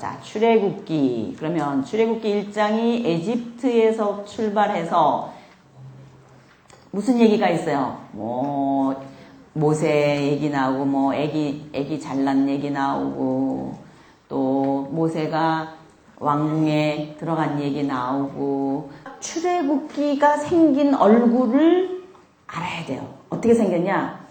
자, 출애굽기. 그러면 출애굽기 1장이 에집트에서 출발해서 무슨 얘기가 있어요? 뭐 모세 얘기 나오고 뭐 애기 잘난 얘기 나오고 또 모세가 왕궁에 들어간 얘기 나오고 출애굽기가 생긴 얼굴을 알아야 돼요. 어떻게 생겼냐?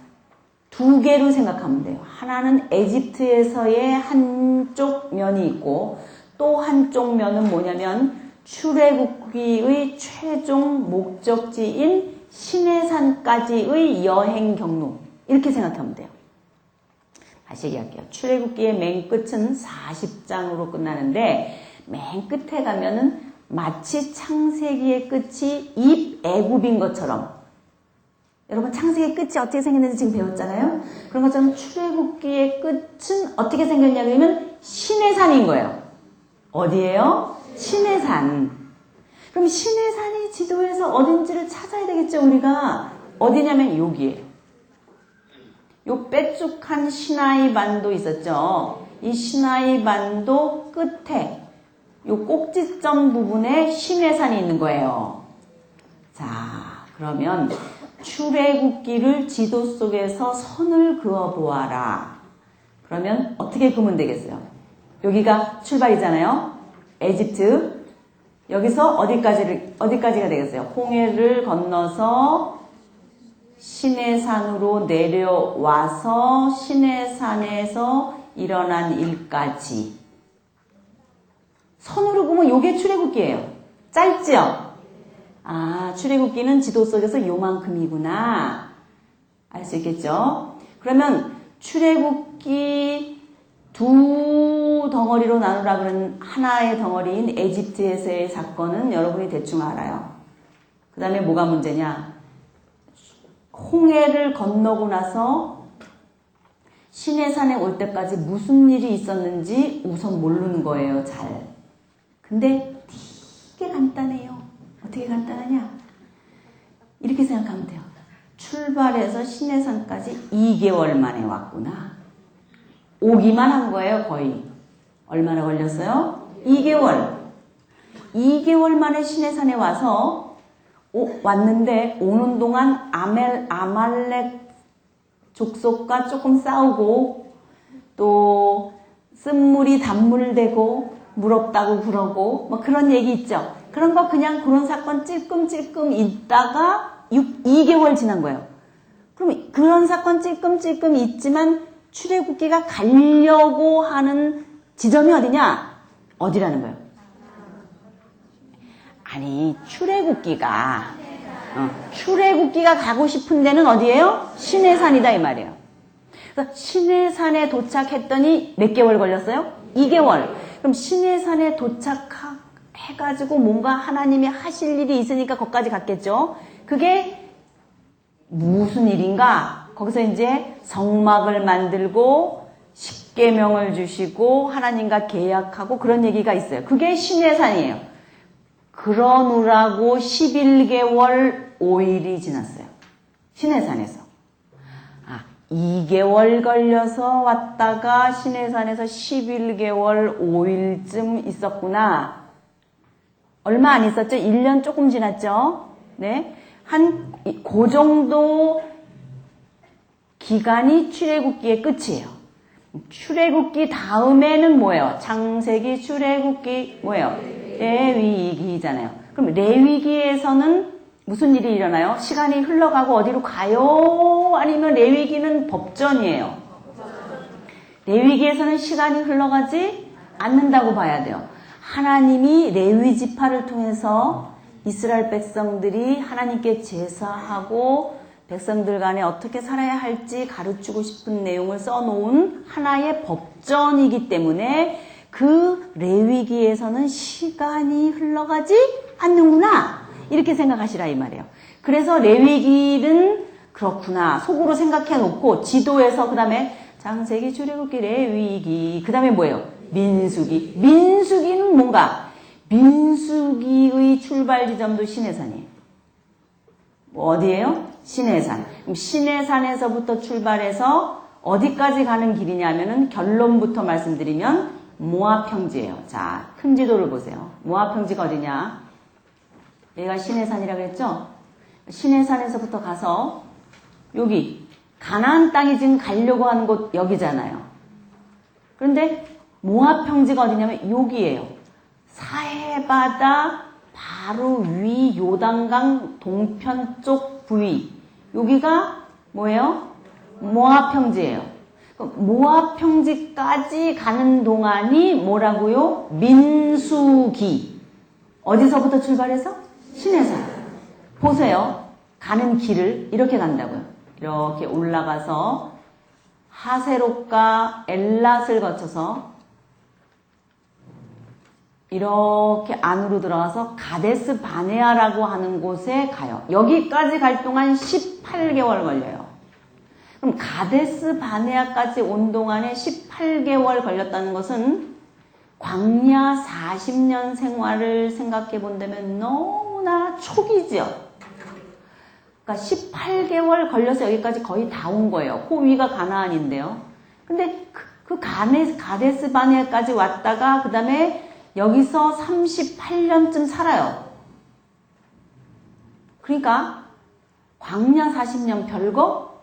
두 개로 생각하면 돼요. 하나는 에집트에서의 한쪽 면이 있고 또 한쪽 면은 뭐냐면 출애굽기의 최종 목적지인 시내산까지의 여행 경로 이렇게 생각하면 돼요. 다시 얘기할게요. 출애굽기의 맨 끝은 40장으로 끝나는데 맨 끝에 가면은 마치 창세기의 끝이 입애굽인 것처럼 여러분 창세기의 끝이 어떻게 생겼는지 지금 배웠잖아요. 그런 것처럼 출애굽기의 끝은 어떻게 생겼냐 그러면 시내산인 거예요. 어디예요? 시내산. 그럼 시내산이 지도에서 어딘지를 찾아야 되겠죠. 우리가 어디냐면 여기에 요 빼쭉한 시나이 반도 있었죠. 이 시나이 반도 끝에 요 꼭지점 부분에 시내산이 있는 거예요. 자, 그러면 출애굽기를 지도 속에서 선을 그어 보아라. 그러면 어떻게 그으면 되겠어요? 여기가 출발이잖아요. 에집트. 여기서 어디까지가 되겠어요? 홍해를 건너서 시내산으로 내려와서 시내산에서 일어난 일까지. 선으로 보면 요게 출애굽기예요. 짧지요? 아, 출애굽기는 지도 속에서 요만큼이구나. 알 수 있겠죠? 그러면 출애굽기 두 덩어리로 나누라 그런 하나의 덩어리인 에집트에서의 사건은 여러분이 대충 알아요. 그 다음에 뭐가 문제냐? 홍해를 건너고 나서 시내산에 올 때까지 무슨 일이 있었는지 우선 모르는 거예요, 잘. 근데 되게 간단해요. 어떻게 간단하냐? 이렇게 생각하면 돼요. 출발해서 시내산까지 2개월 만에 왔구나. 오기만 한 거예요, 거의. 얼마나 걸렸어요? 2개월. 2개월 만에 시내산에 와서 왔는데 오는 동안 아말렉 족속과 조금 싸우고 또 쓴물이 단물 되고 물 없다고 그러고 뭐 그런 얘기 있죠. 그런 거 그냥 그런 사건 찔끔찔끔 있다가 2개월 지난 거예요. 그럼 그런 사건 찔끔찔끔 있지만 출애굽기가 가려고 하는 지점이 어디냐? 어디라는 거예요? 아니 출애굽기가 가고 싶은 데는 어디예요? 시내산이다 이 말이에요. 그래서 시내산에 도착했더니 몇 개월 걸렸어요? 2개월. 그럼 시내산에 도착해가지고 뭔가 하나님이 하실 일이 있으니까 거기까지 갔겠죠. 그게 무슨 일인가? 거기서 이제 성막을 만들고 십계명을 주시고 하나님과 계약하고 그런 얘기가 있어요. 그게 시내산이에요. 그러느라고 11개월 5일이 지났어요. 시내산에서. 2개월 걸려서 왔다가 시내산에서 11개월 5일쯤 있었구나. 얼마 안 있었죠? 1년 조금 지났죠? 네. 그 정도 기간이 출애굽기의 끝이에요. 출애굽기 다음에는 뭐예요? 창세기, 출애굽기, 뭐예요? 레위기잖아요. 그럼 레위기에서는 무슨 일이 일어나요? 시간이 흘러가고 어디로 가요? 아니면 레위기는 법전이에요? 레위기에서는 시간이 흘러가지 않는다고 봐야 돼요. 하나님이 레위 지파를 통해서 이스라엘 백성들이 하나님께 제사하고 백성들 간에 어떻게 살아야 할지 가르치고 싶은 내용을 써놓은 하나의 법전이기 때문에 그 레위기에서는 시간이 흘러가지 않는구나. 이렇게 생각하시라 이 말이에요. 그래서 레위기는 그렇구나. 속으로 생각해 놓고 지도에서 그 다음에 창세기, 출애굽기, 레위기 그 다음에 뭐예요? 민수기. 민수기는 뭔가? 민수기의 출발 지점도 시내산이에요. 어디예요? 시내산. 그럼 시내산에서부터 출발해서 어디까지 가는 길이냐면은 결론부터 말씀드리면 모압 평지예요. 자, 큰 지도를 보세요. 모압 평지가 어디냐? 여기가 시내산이라고 했죠? 시내산에서부터 가서 여기 가나안 땅이 지금 가려고 하는 곳 여기잖아요. 그런데 모압 평지가 어디냐면 여기예요. 사해바다 바로 위 요단강 동편 쪽 부위. 여기가 뭐예요? 모압 평지예요. 모압 평지까지 가는 동안이 뭐라고요? 민수기. 어디서부터 출발해서? 시내산. 보세요. 가는 길을 이렇게 간다고요. 이렇게 올라가서 하세롯과 엘랏을 거쳐서 이렇게 안으로 들어가서 가데스 바네아라고 하는 곳에 가요. 여기까지 갈 동안 18개월 걸려요. 그럼 가데스 바네아까지 온 동안에 18개월 걸렸다는 것은 광야 40년 생활을 생각해 본다면 너무나 초기죠. 그러니까 18개월 걸려서 여기까지 거의 다 온 거예요. 그 위가 가나안인데요. 근데 그 가데스 바네아까지 왔다가 그 다음에 여기서 38년쯤 살아요. 그러니까 광야 40년 별거?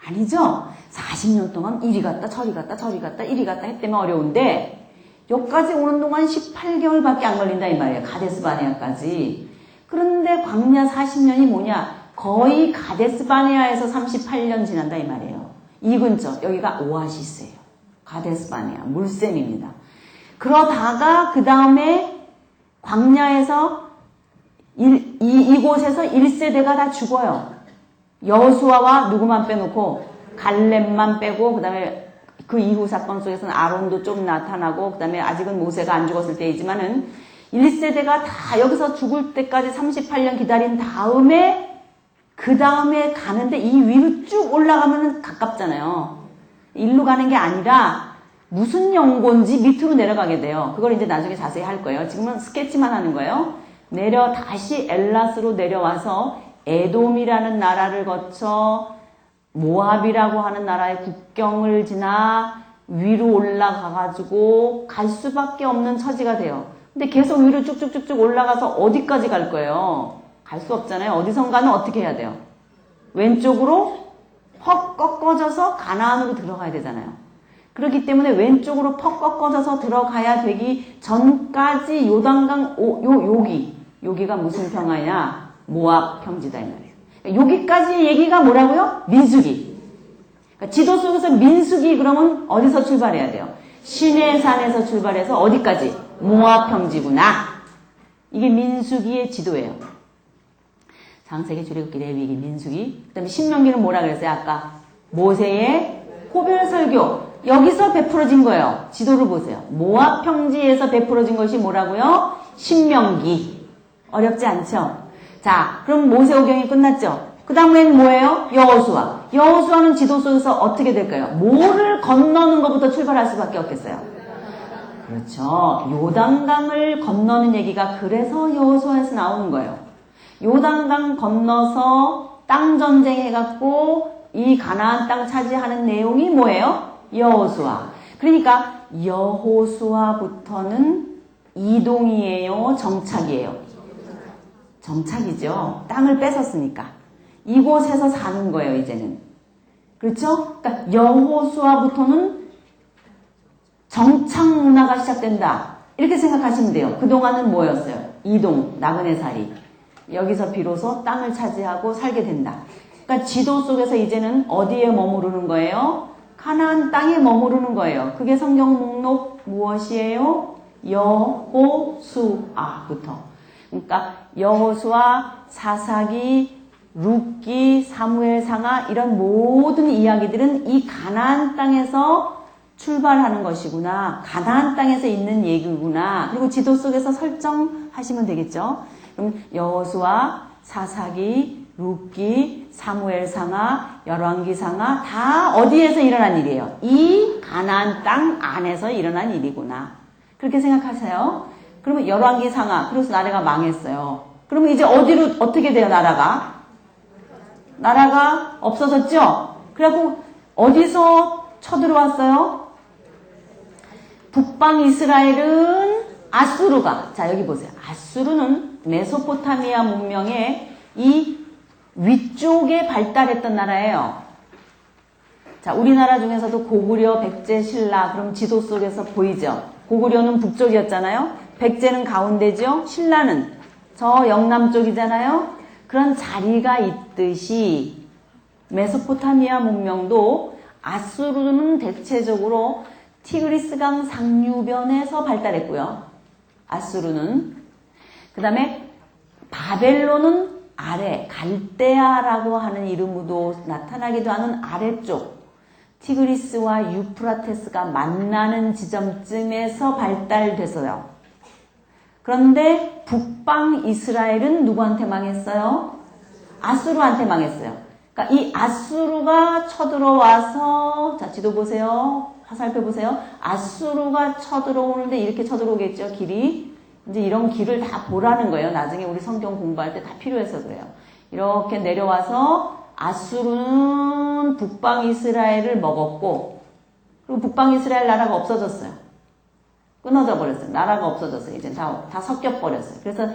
아니죠. 40년 동안 이리 갔다 저리 갔다 저리 갔다 이리 갔다 했다면 어려운데 여기까지 오는 동안 18개월밖에 안 걸린다 이 말이에요. 가데스 바네아까지. 그런데 광야 40년이 뭐냐? 거의 가데스 바네아에서 38년 지난다 이 말이에요. 이 근처 여기가 오아시스예요. 가데스 바네아 물샘입니다. 그러다가 그 다음에 광야에서 이곳에서 1세대가 다 죽어요. 여호수아와 누구만 빼놓고 갈렙만 빼고 그 다음에 그 이후 사건 속에서는 아론도 좀 나타나고 그 다음에 아직은 모세가 안 죽었을 때이지만은 1세대가 다 여기서 죽을 때까지 38년 기다린 다음에 그 다음에 가는데 이 위로 쭉 올라가면 가깝잖아요. 일로 가는 게 아니라 무슨 연고인지 밑으로 내려가게 돼요. 그걸 이제 나중에 자세히 할 거예요. 지금은 스케치만 하는 거예요. 다시 엘랏으로 내려와서 에돔이라는 나라를 거쳐 모압이라고 하는 나라의 국경을 지나 위로 올라가가지고 갈 수밖에 없는 처지가 돼요. 근데 계속 위로 쭉쭉쭉쭉 올라가서 어디까지 갈 거예요? 갈 수 없잖아요. 어디선가는 어떻게 해야 돼요? 왼쪽으로 퍽 꺾어져서 가나안으로 들어가야 되잖아요. 그렇기 때문에 왼쪽으로 퍽 꺾어져서 들어가야 되기 전까지 요단강 여기가 무슨 평화냐? 모압 평지다 이 말이에요. 여기까지 얘기가 뭐라고요? 민수기. 그러니까 지도 속에서 민수기 그러면 어디서 출발해야 돼요? 시내산에서 출발해서 어디까지? 모압 평지구나. 이게 민수기의 지도예요. 창세기, 출애굽기, 레위기, 민수기. 그 다음에 신명기는 뭐라 그랬어요? 아까 모세의 호별설교. 여기서 베풀어진 거예요. 지도를 보세요. 모압 평지에서 베풀어진 것이 뭐라고요? 신명기. 어렵지 않죠? 자, 그럼 모세오경이 끝났죠? 그 다음엔 뭐예요? 여호수아. 여호수아는 지도 속에서 어떻게 될까요? 뭐를 건너는 것부터 출발할 수밖에 없겠어요? 그렇죠. 요단강을 건너는 얘기가 그래서 여호수아에서 나오는 거예요. 요단강 건너서 땅전쟁 해갖고 이 가나안 땅 차지하는 내용이 뭐예요? 여호수아. 그러니까 여호수아부터는 이동이에요? 정착이에요? 정착이죠. 땅을 뺏었으니까. 이곳에서 사는 거예요, 이제는. 그렇죠? 그러니까 여호수아부터는 정착 문화가 시작된다. 이렇게 생각하시면 돼요. 그동안은 뭐였어요? 이동, 나그네 살이. 여기서 비로소 땅을 차지하고 살게 된다. 그러니까 지도 속에서 이제는 어디에 머무르는 거예요? 가나안 땅에 머무르는 거예요. 그게 성경 목록 무엇이에요? 여호수아부터. 그러니까 여호수아, 사사기, 룻기, 사무엘상하 이런 모든 이야기들은 이 가나안 땅에서 출발하는 것이구나. 가나안 땅에서 있는 얘기구나. 그리고 지도 속에서 설정하시면 되겠죠. 그럼 여호수아, 사사기, 룻기, 사무엘상하, 열왕기상하 다 어디에서 일어난 일이에요? 이 가나안 땅 안에서 일어난 일이구나. 그렇게 생각하세요. 그러면 열왕기상하, 그래서 나라가 망했어요. 그러면 이제 어디로 어떻게 돼요, 나라가? 나라가 없어졌죠? 그래갖고 어디서 쳐들어왔어요? 북방 이스라엘은 아수르가, 자 여기 보세요. 아수르는 메소포타미아 문명의 이 위쪽에 발달했던 나라예요. 자, 우리나라 중에서도 고구려, 백제, 신라, 그럼 지도 속에서 보이죠? 고구려는 북쪽이었잖아요. 백제는 가운데죠. 신라는 저 영남 쪽이잖아요. 그런 자리가 있듯이 메소포타미아 문명도 아수르는 대체적으로 티그리스강 상류변에서 발달했고요. 아수르는. 그 다음에 바벨론은 아래, 갈대아라고 하는 이름으로 나타나기도 하는 아래쪽, 티그리스와 유프라테스가 만나는 지점쯤에서 발달됐어요. 그런데 북방 이스라엘은 누구한테 망했어요? 아수르한테 망했어요. 그러니까 이 아수르가 쳐들어와서, 자 지도 보세요. 화살표 보세요. 아수르가 쳐들어오는데 이렇게 쳐들어오겠죠, 길이. 이제 이런 길을 다 보라는 거예요. 나중에 우리 성경 공부할 때 다 필요해서 그래요. 이렇게 내려와서 아수르는 북방 이스라엘을 먹었고, 그리고 북방 이스라엘 나라가 없어졌어요. 끊어져 버렸어요. 나라가 없어졌어요. 이제 다 섞여 버렸어요. 그래서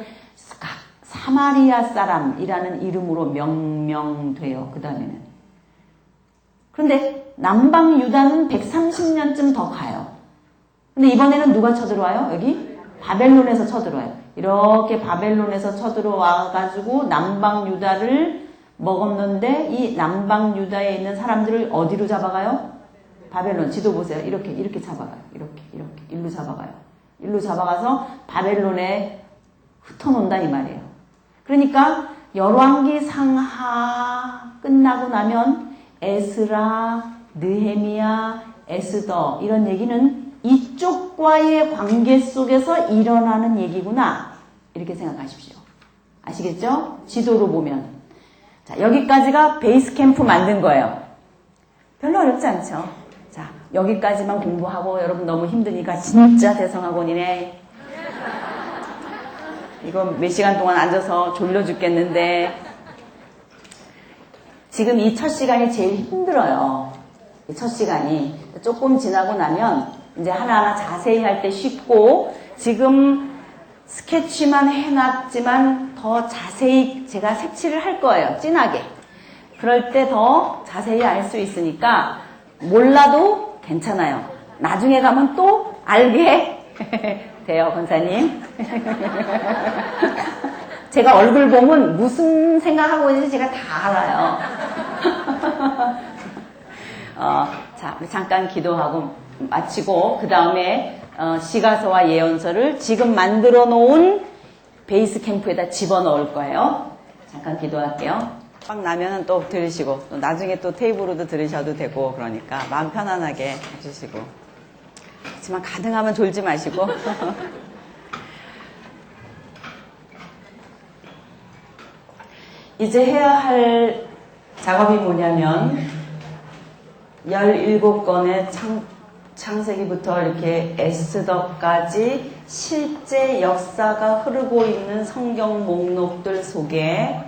사마리아 사람이라는 이름으로 명명돼요. 그 다음에는. 그런데 남방 유다는 130년쯤 더 가요. 근데 이번에는 누가 쳐들어와요? 여기? 바벨론에서 쳐들어와요. 이렇게 바벨론에서 쳐들어와가지고 남방 유다를 먹었는데 이 남방 유다에 있는 사람들을 어디로 잡아가요? 바벨론. 지도 보세요. 이렇게 잡아가요. 이렇게. 일로 잡아가요. 일로 잡아가서 바벨론에 흩어놓는다 이 말이에요. 그러니까 열왕기 상하 끝나고 나면 에스라, 느헤미야, 에스더 이런 얘기는 이쪽과의 관계 속에서 일어나는 얘기구나. 이렇게 생각하십시오. 아시겠죠? 지도로 보면. 자, 여기까지가 베이스 캠프 만든 거예요. 별로 어렵지 않죠? 자, 여기까지만 공부하고 여러분 너무 힘드니까 진짜 대성학원이네. 이거 몇 시간 동안 앉아서 졸려 죽겠는데 지금 이 첫 시간이 제일 힘들어요. 이 첫 시간이. 조금 지나고 나면 이제 하나하나 자세히 할 때 쉽고 지금 스케치만 해놨지만 더 자세히 제가 색칠을 할 거예요. 진하게. 그럴 때 더 자세히 알 수 있으니까 몰라도 괜찮아요. 나중에 가면 또 알게 돼요, 권사님. 제가 얼굴 보면 무슨 생각하고 있는지 제가 다 알아요. 자, 우리 잠깐 기도하고 마치고 그 다음에 시가서와 예언서를 지금 만들어 놓은 베이스 캠프에다 집어넣을 거예요. 잠깐 기도할게요. 막 나면은 또 들으시고 또 나중에 또 테이블로도 들으셔도 되고 그러니까 마음 편안하게 해주시고 하지만 가능하면 졸지 마시고 이제 해야 할 작업이 뭐냐면 17권의 창세기부터 이렇게 에스더까지 실제 역사가 흐르고 있는 성경 목록들 속에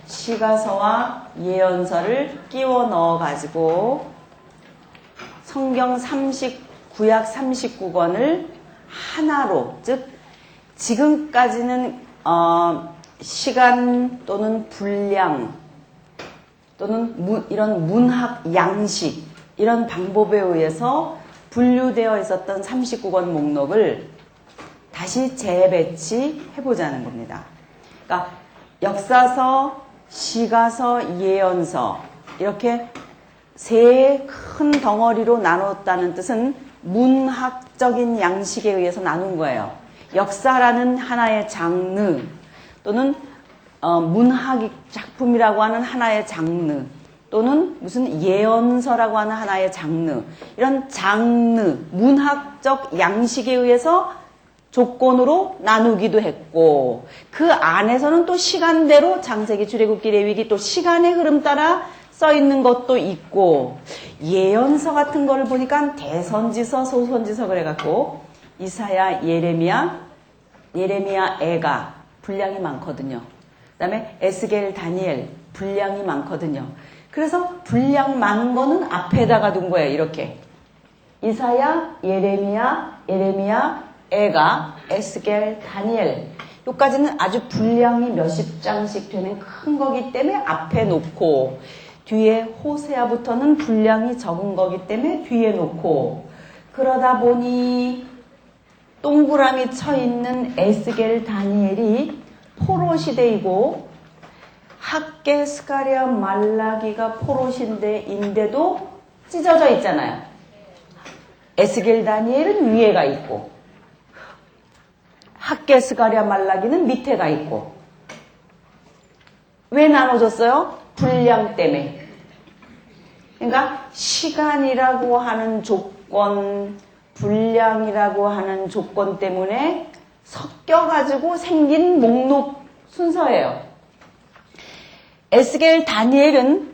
시가서와 예언서를 끼워 넣어 가지고 성경 구약 39권을 하나로, 즉 지금까지는 시간 또는 분량 또는 이런 문학 양식 이런 방법에 의해서 분류되어 있었던 39권 목록을 다시 재배치해보자는 겁니다. 그러니까 역사서, 시가서, 예언서 이렇게 세 큰 덩어리로 나눴다는 뜻은 문학적인 양식에 의해서 나눈 거예요. 역사라는 하나의 장르 또는 문학 작품이라고 하는 하나의 장르 또는 무슨 예언서라고 하는 하나의 장르 이런 장르, 문학적 양식에 의해서 조건으로 나누기도 했고 그 안에서는 또 시간대로 창세기, 출애굽기, 레위기 또 시간의 흐름 따라 써있는 것도 있고 예언서 같은 거를 보니까 대선지서, 소선지서 그래갖고 이사야, 예레미야, 애가 분량이 많거든요. 그 다음에 에스겔, 다니엘 분량이 많거든요. 그래서 분량 많은 거는 앞에다가 둔 거예요. 이렇게 이사야, 예레미야, 예레미야, 에가, 에스겔, 다니엘. 요까지는 아주 분량이 몇십 장씩 되는 큰 거기 때문에 앞에 놓고, 뒤에 호세아부터는 분량이 적은 거기 때문에 뒤에 놓고, 그러다 보니 동그라미 쳐 있는 에스겔, 다니엘이 포로 시대이고, 학개, 스가랴, 말라기가 포로 시대인데도 찢어져 있잖아요. 에스겔, 다니엘은 위에가 있고, 학개, 스가랴, 말라기는 밑에가 있고. 왜 나눠졌어요? 분량 때문에. 그러니까 시간이라고 하는 조건, 분량이라고 하는 조건 때문에 섞여가지고 생긴 목록 순서예요. 에스겔, 다니엘은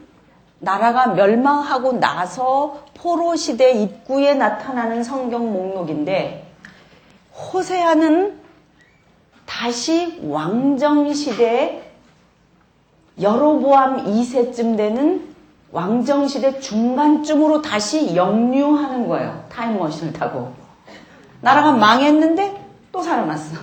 나라가 멸망하고 나서 포로 시대 입구에 나타나는 성경 목록인데, 호세아는 다시 왕정 시대에 여로보암 2세쯤 되는 왕정 시대 중간쯤으로 다시 역류하는 거예요. 타임머신을 타고. 나라가 망했는데 또 살아났어.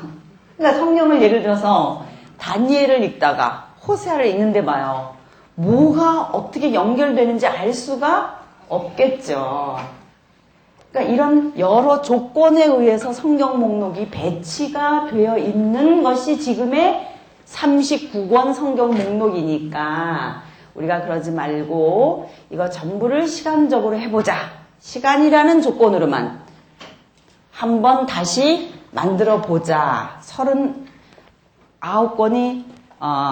그러니까 성경을 예를 들어서 다니엘을 읽다가 호세아를 읽는데 봐요. 뭐가 어떻게 연결되는지 알 수가 없겠죠. 그러니까 이런 여러 조건에 의해서 성경 목록이 배치가 되어 있는 것이 지금의 39권 성경 목록이니까 우리가 그러지 말고 이거 전부를 시간적으로 해보자. 시간이라는 조건으로만 한번 다시 만들어 보자. 39권이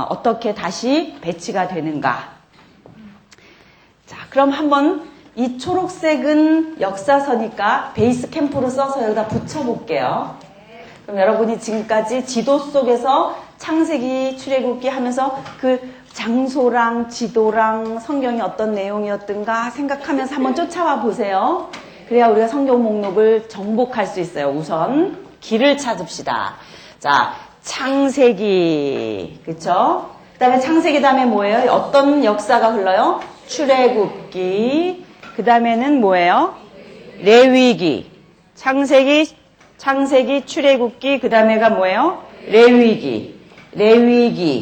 어떻게 다시 배치가 되는가. 자, 그럼 한번 이 초록색은 역사서니까 베이스 캠프로 써서 여기다 붙여볼게요. 그럼 여러분이 지금까지 지도 속에서 창세기, 출애굽기 하면서 그 장소랑 지도랑 성경이 어떤 내용이었던가 생각하면서 한번 쫓아와 보세요. 그래야 우리가 성경 목록을 정복할 수 있어요. 우선 길을 찾읍시다. 자, 창세기, 그쵸? 그 다음에 창세기 다음에 뭐예요? 어떤 역사가 흘러요? 출애굽기. 그 다음에는 뭐예요? 레위기. 창세기, 출애굽기. 그 다음에가 뭐예요? 레위기.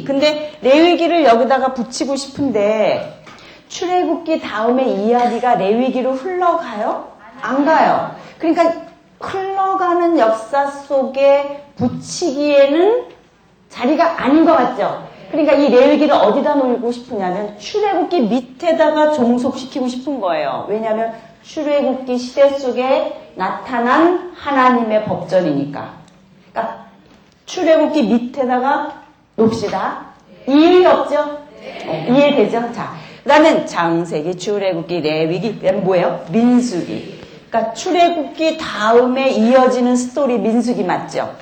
근데 레위기를 여기다가 붙이고 싶은데 출애굽기 다음에 이야기가 레위기로 흘러가요? 안 가요. 그러니까 흘러가는 역사 속에 붙이기에는 자리가 아닌 것 같죠? 그러니까 이 레위기를 어디다 놓고 싶으냐면 출애굽기 밑에다가 종속시키고 싶은 거예요. 왜냐하면 출애굽기 시대 속에 나타난 하나님의 법전이니까. 그러니까 출애굽기 밑에다가 놓읍시다. 이해 없죠? 이해되죠? 자, 그 다음엔 창세기, 출애굽기, 레위기, 그다음에 뭐예요? 민수기. 그러니까 출애굽기 다음에 이어지는 스토리 민수기 맞죠?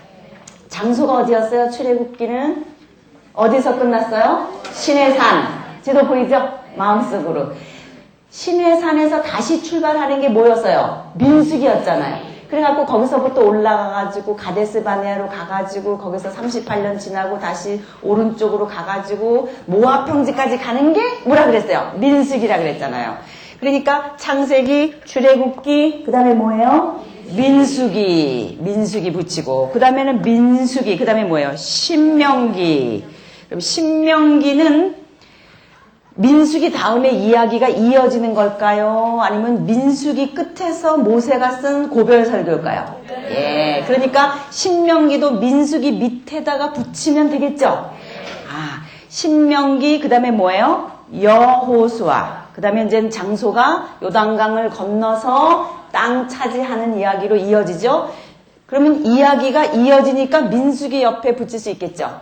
장소가 어디였어요? 출애굽기는 어디서 끝났어요? 시내산. 지도 보이죠? 마음속으로. 시내산에서 다시 출발하는 게 뭐였어요? 민수기였잖아요. 그래갖고 거기서부터 올라가가지고 가데스 바네아로 가가지고 거기서 38년 지나고 다시 오른쪽으로 가가지고 모압 평지까지 가는 게 뭐라 그랬어요? 민수기라 그랬잖아요. 그러니까 창세기, 출애굽기, 그 다음에 뭐예요? 민수기 붙이고, 그 다음에는 민수기, 그 다음에 뭐예요? 신명기. 그럼 신명기는 민수기 다음에 이야기가 이어지는 걸까요? 아니면 민수기 끝에서 모세가 쓴 고별설교일까요? 예, 그러니까 신명기도 민수기 밑에다가 붙이면 되겠죠? 아, 신명기, 그 다음에 뭐예요? 여호수아. 그 다음에 이제 장소가 요단강을 건너서 땅 차지하는 이야기로 이어지죠? 그러면 이야기가 이어지니까 민수기 옆에 붙일 수 있겠죠?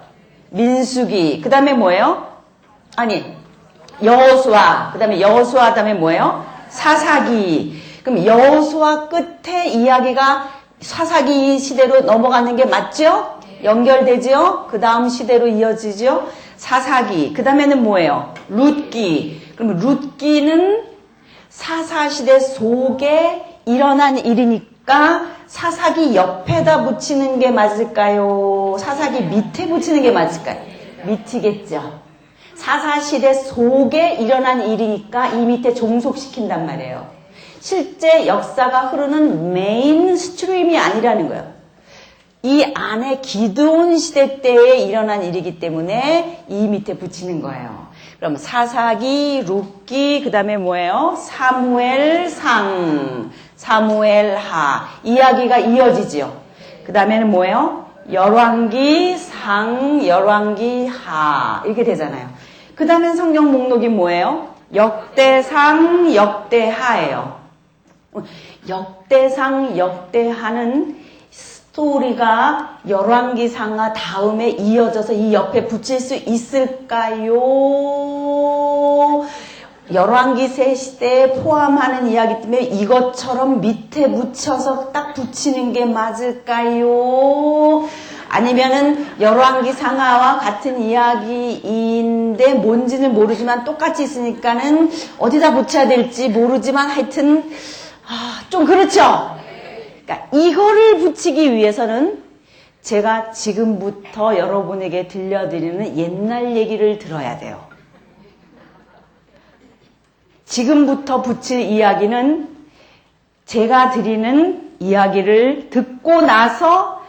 민수기. 그 다음에 뭐예요? 아니, 여호수아. 그 다음에 여호수아 다음에 뭐예요? 사사기. 그럼 여호수아 끝에 이야기가 사사기 시대로 넘어가는 게 맞죠? 연결되죠? 그 다음 시대로 이어지죠? 사사기. 그 다음에는 뭐예요? 룻기. 그럼 룻기는 사사시대 속에 일어난 일이니까 사사기 옆에다 붙이는 게 맞을까요? 사사기 밑에 붙이는 게 맞을까요? 밑이겠죠. 사사시대 속에 일어난 일이니까 이 밑에 종속시킨단 말이에요. 실제 역사가 흐르는 메인 스트림이 아니라는 거예요. 이 안에 기드온 시대 때에 일어난 일이기 때문에 이 밑에 붙이는 거예요. 그럼 사사기, 룻기, 그 다음에 뭐예요? 사무엘상, 사무엘하. 이야기가 이어지지요. 그 다음에는 뭐예요? 열왕기상, 열왕기하. 이렇게 되잖아요. 그 다음에 성경 목록이 뭐예요? 역대상, 역대하예요. 역대상, 역대하는 스토리가 열왕기상하 다음에 이어져서 이 옆에 붙일 수 있을까요? 열왕기세 시대에 포함하는 이야기 때문에 이것처럼 밑에 붙여서 딱 붙이는 게 맞을까요? 아니면은 열왕기상하와 같은 이야기인데 뭔지는 모르지만 똑같이 있으니까는 어디다 붙여야 될지 모르지만 하여튼 좀 그렇죠? 그러니까 이거를 붙이기 위해서는 제가 지금부터 여러분에게 들려드리는 옛날 얘기를 들어야 돼요. 지금부터 붙일 이야기는 제가 드리는 이야기를 듣고 나서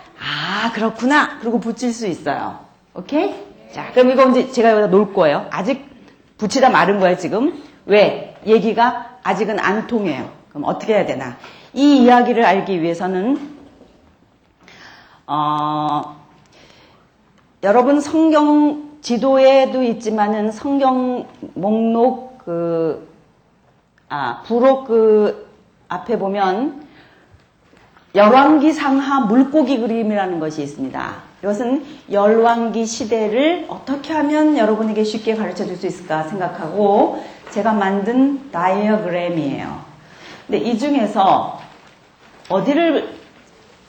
그렇구나 그리고 붙일 수 있어요. 오케이? 자, 그럼 이거 이제 제가 여기다 놓을 거예요. 아직 붙이다 마른 거예요, 지금. 왜? 얘기가 아직은 안 통해요. 그럼 어떻게 해야 되나? 이 이야기를 알기 위해서는 여러분 성경 지도에도 있지만은 성경 목록 부록 앞에 보면 열왕기상하 물고기 그림이라는 것이 있습니다. 이것은 열왕기 시대를 어떻게 하면 여러분에게 쉽게 가르쳐 줄 수 있을까 생각하고 제가 만든 다이어그램이에요. 근데 이 중에서 어디를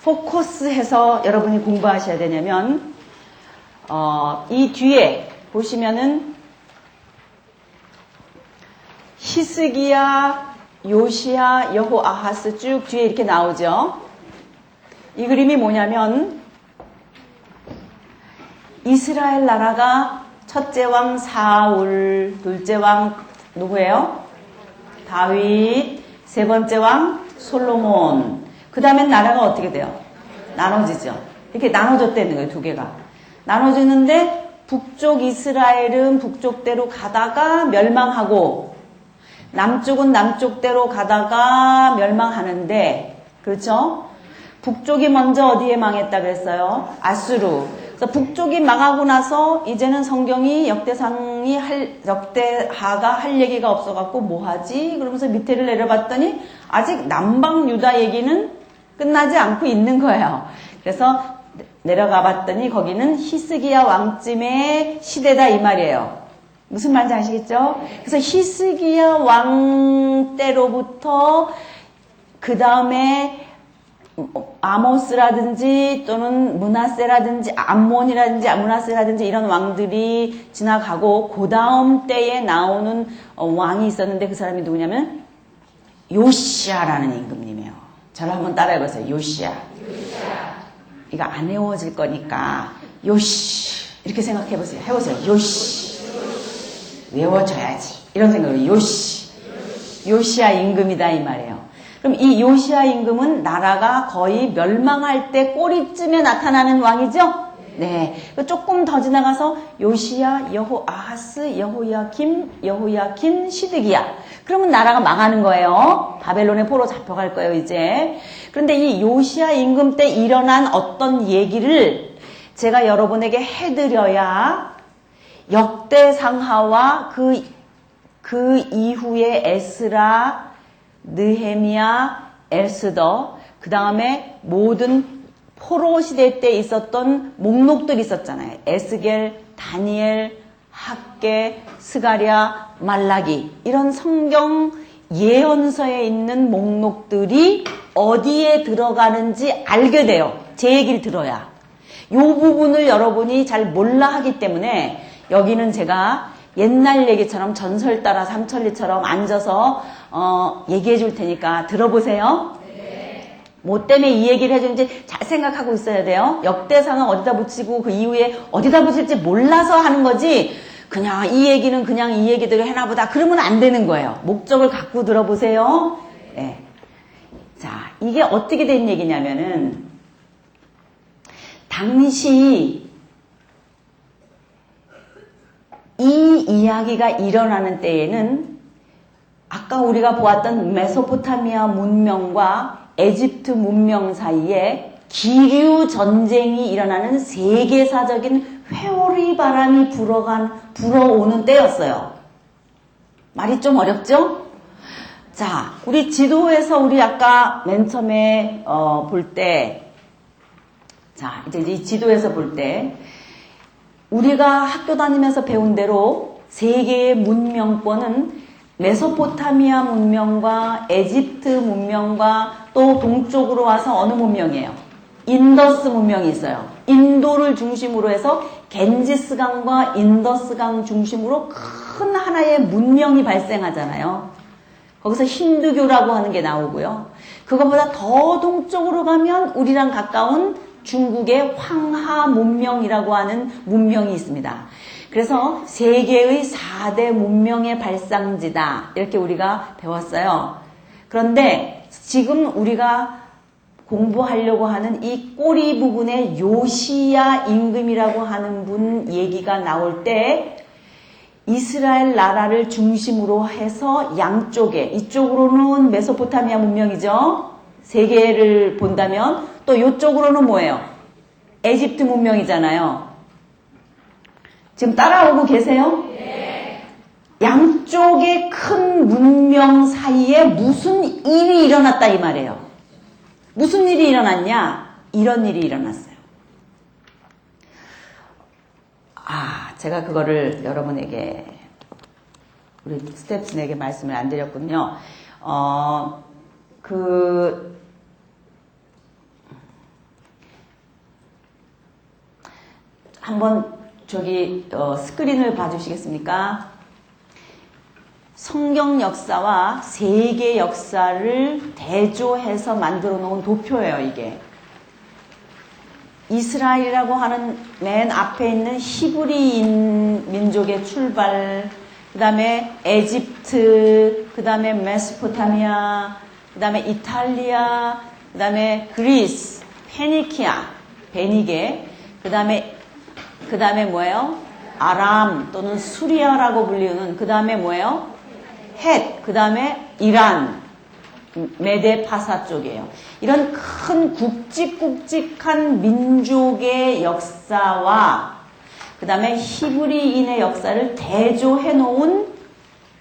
포커스해서 여러분이 공부하셔야 되냐면 이 뒤에 보시면은 히스기야, 요시야, 여호아하스 쭉 뒤에 이렇게 나오죠. 이 그림이 뭐냐면 이스라엘 나라가 첫째 왕 사울, 둘째 왕 누구예요? 다윗, 세 번째 왕 솔로몬. 그 다음엔 나라가 어떻게 돼요? 나눠지죠. 이렇게 나눠졌다는 거예요, 두 개가. 나눠지는데 북쪽 이스라엘은 북쪽대로 가다가 멸망하고 남쪽은 남쪽대로 가다가 멸망하는데, 그렇죠? 북쪽이 먼저 어디에 망했다 그랬어요? 아수르. 그래서 북쪽이 망하고 나서 이제는 성경이 역대하가 할 얘기가 없어갖고 뭐하지? 그러면서 밑에를 내려봤더니 아직 남방 유다 얘기는 끝나지 않고 있는 거예요. 그래서 내려가 봤더니 거기는 히스기야 왕쯤의 시대다 이 말이에요. 무슨 말인지 아시겠죠? 그래서 히스기야 왕 때로부터 그 다음에 아모스라든지 또는 므낫세라든지 암몬이라든지 므낫세라든지 이런 왕들이 지나가고 그 다음 때에 나오는 왕이 있었는데 그 사람이 누구냐면 요시야라는 임금님이에요. 저를 한번 따라해보세요. 요시야. 이거 안 외워질 거니까 요시 이렇게 생각해보세요. 해보세요. 요시. 외워줘야지. 이런 생각으로 요시야 임금이다 이 말이에요. 그럼 이 요시야 임금은 나라가 거의 멸망할 때 꼬리쯤에 나타나는 왕이죠? 네. 조금 더 지나가서 요시야, 여호아하스, 여호야김, 시드기야. 그러면 나라가 망하는 거예요. 바벨론의 포로 잡혀갈 거예요, 이제. 그런데 이 요시야 임금 때 일어난 어떤 얘기를 제가 여러분에게 해드려야 역대상하와 그 이후에 에스라, 느헤미야, 에스더, 그 다음에 모든 포로 시대 때 있었던 목록들이 있었잖아요. 에스겔, 다니엘, 학개, 스가랴, 말라기 이런 성경 예언서에 있는 목록들이 어디에 들어가는지 알게 돼요. 제 얘기를 들어야. 이 부분을 여러분이 잘 몰라 하기 때문에 여기는 제가 옛날 얘기처럼 전설 따라 삼천리처럼 앉아서 얘기해 줄 테니까 들어보세요. 네. 뭐 때문에 이 얘기를 해주는지 잘 생각하고 있어야 돼요. 역대상은 어디다 붙이고 그 이후에 어디다 붙일지 몰라서 하는 거지 그냥 이 얘기는 그냥 이 얘기대로 해나보다 그러면 안 되는 거예요. 목적을 갖고 들어보세요. 예. 자, 이게 어떻게 된 얘기냐면은, 당시 이 이야기가 일어나는 때에는 아까 우리가 보았던 메소포타미아 문명과 에집트 문명 사이에 기류 전쟁이 일어나는 세계사적인 회오리 바람이 불어오는 때였어요. 말이 좀 어렵죠? 자, 우리 지도에서 우리 아까 맨 처음에 볼 때, 자, 이제 이 지도에서 볼 때, 우리가 학교 다니면서 배운 대로 세계의 문명권은 메소포타미아 문명과 에집트 문명과 또 동쪽으로 와서 어느 문명이에요? 인더스 문명이 있어요. 인도를 중심으로 해서 겐지스강과 인더스강 중심으로 큰 하나의 문명이 발생하잖아요. 거기서 힌두교라고 하는 게 나오고요. 그것보다 더 동쪽으로 가면 우리랑 가까운 중국의 황하 문명이라고 하는 문명이 있습니다. 그래서 세계의 4대 문명의 발상지다. 이렇게 우리가 배웠어요. 그런데 지금 우리가 공부하려고 하는 이 꼬리 부분에 요시야 임금이라고 하는 분 얘기가 나올 때 이스라엘 나라를 중심으로 해서 양쪽에, 이쪽으로는 메소포타미아 문명이죠. 세계를 본다면 또 이쪽으로는 뭐예요? 에집트 문명이잖아요. 지금 따라오고 계세요? 네. 양쪽의 큰 문명 사이에 무슨 일이 일어났다 이 말이에요. 무슨 일이 일어났냐? 이런 일이 일어났어요. 제가 그거를 여러분에게, 우리 스태프분에게 말씀을 안 드렸군요. 한번 스크린을 봐주시겠습니까? 성경 역사와 세계 역사를 대조해서 만들어 놓은 도표예요, 이게. 이스라엘이라고 하는 맨 앞에 있는 히브리인 민족의 출발, 그 다음에 에집트, 그 다음에 메소포타미아, 그 다음에 이탈리아, 그 다음에 그리스, 베니게, 그 다음에 뭐예요? 아람 또는 수리아라고 불리는, 그 다음에 뭐예요? 헷, 그 다음에 이란, 메데파사 쪽이에요. 이런 큰 굵직굵직한 민족의 역사와 그 다음에 히브리인의 역사를 대조해 놓은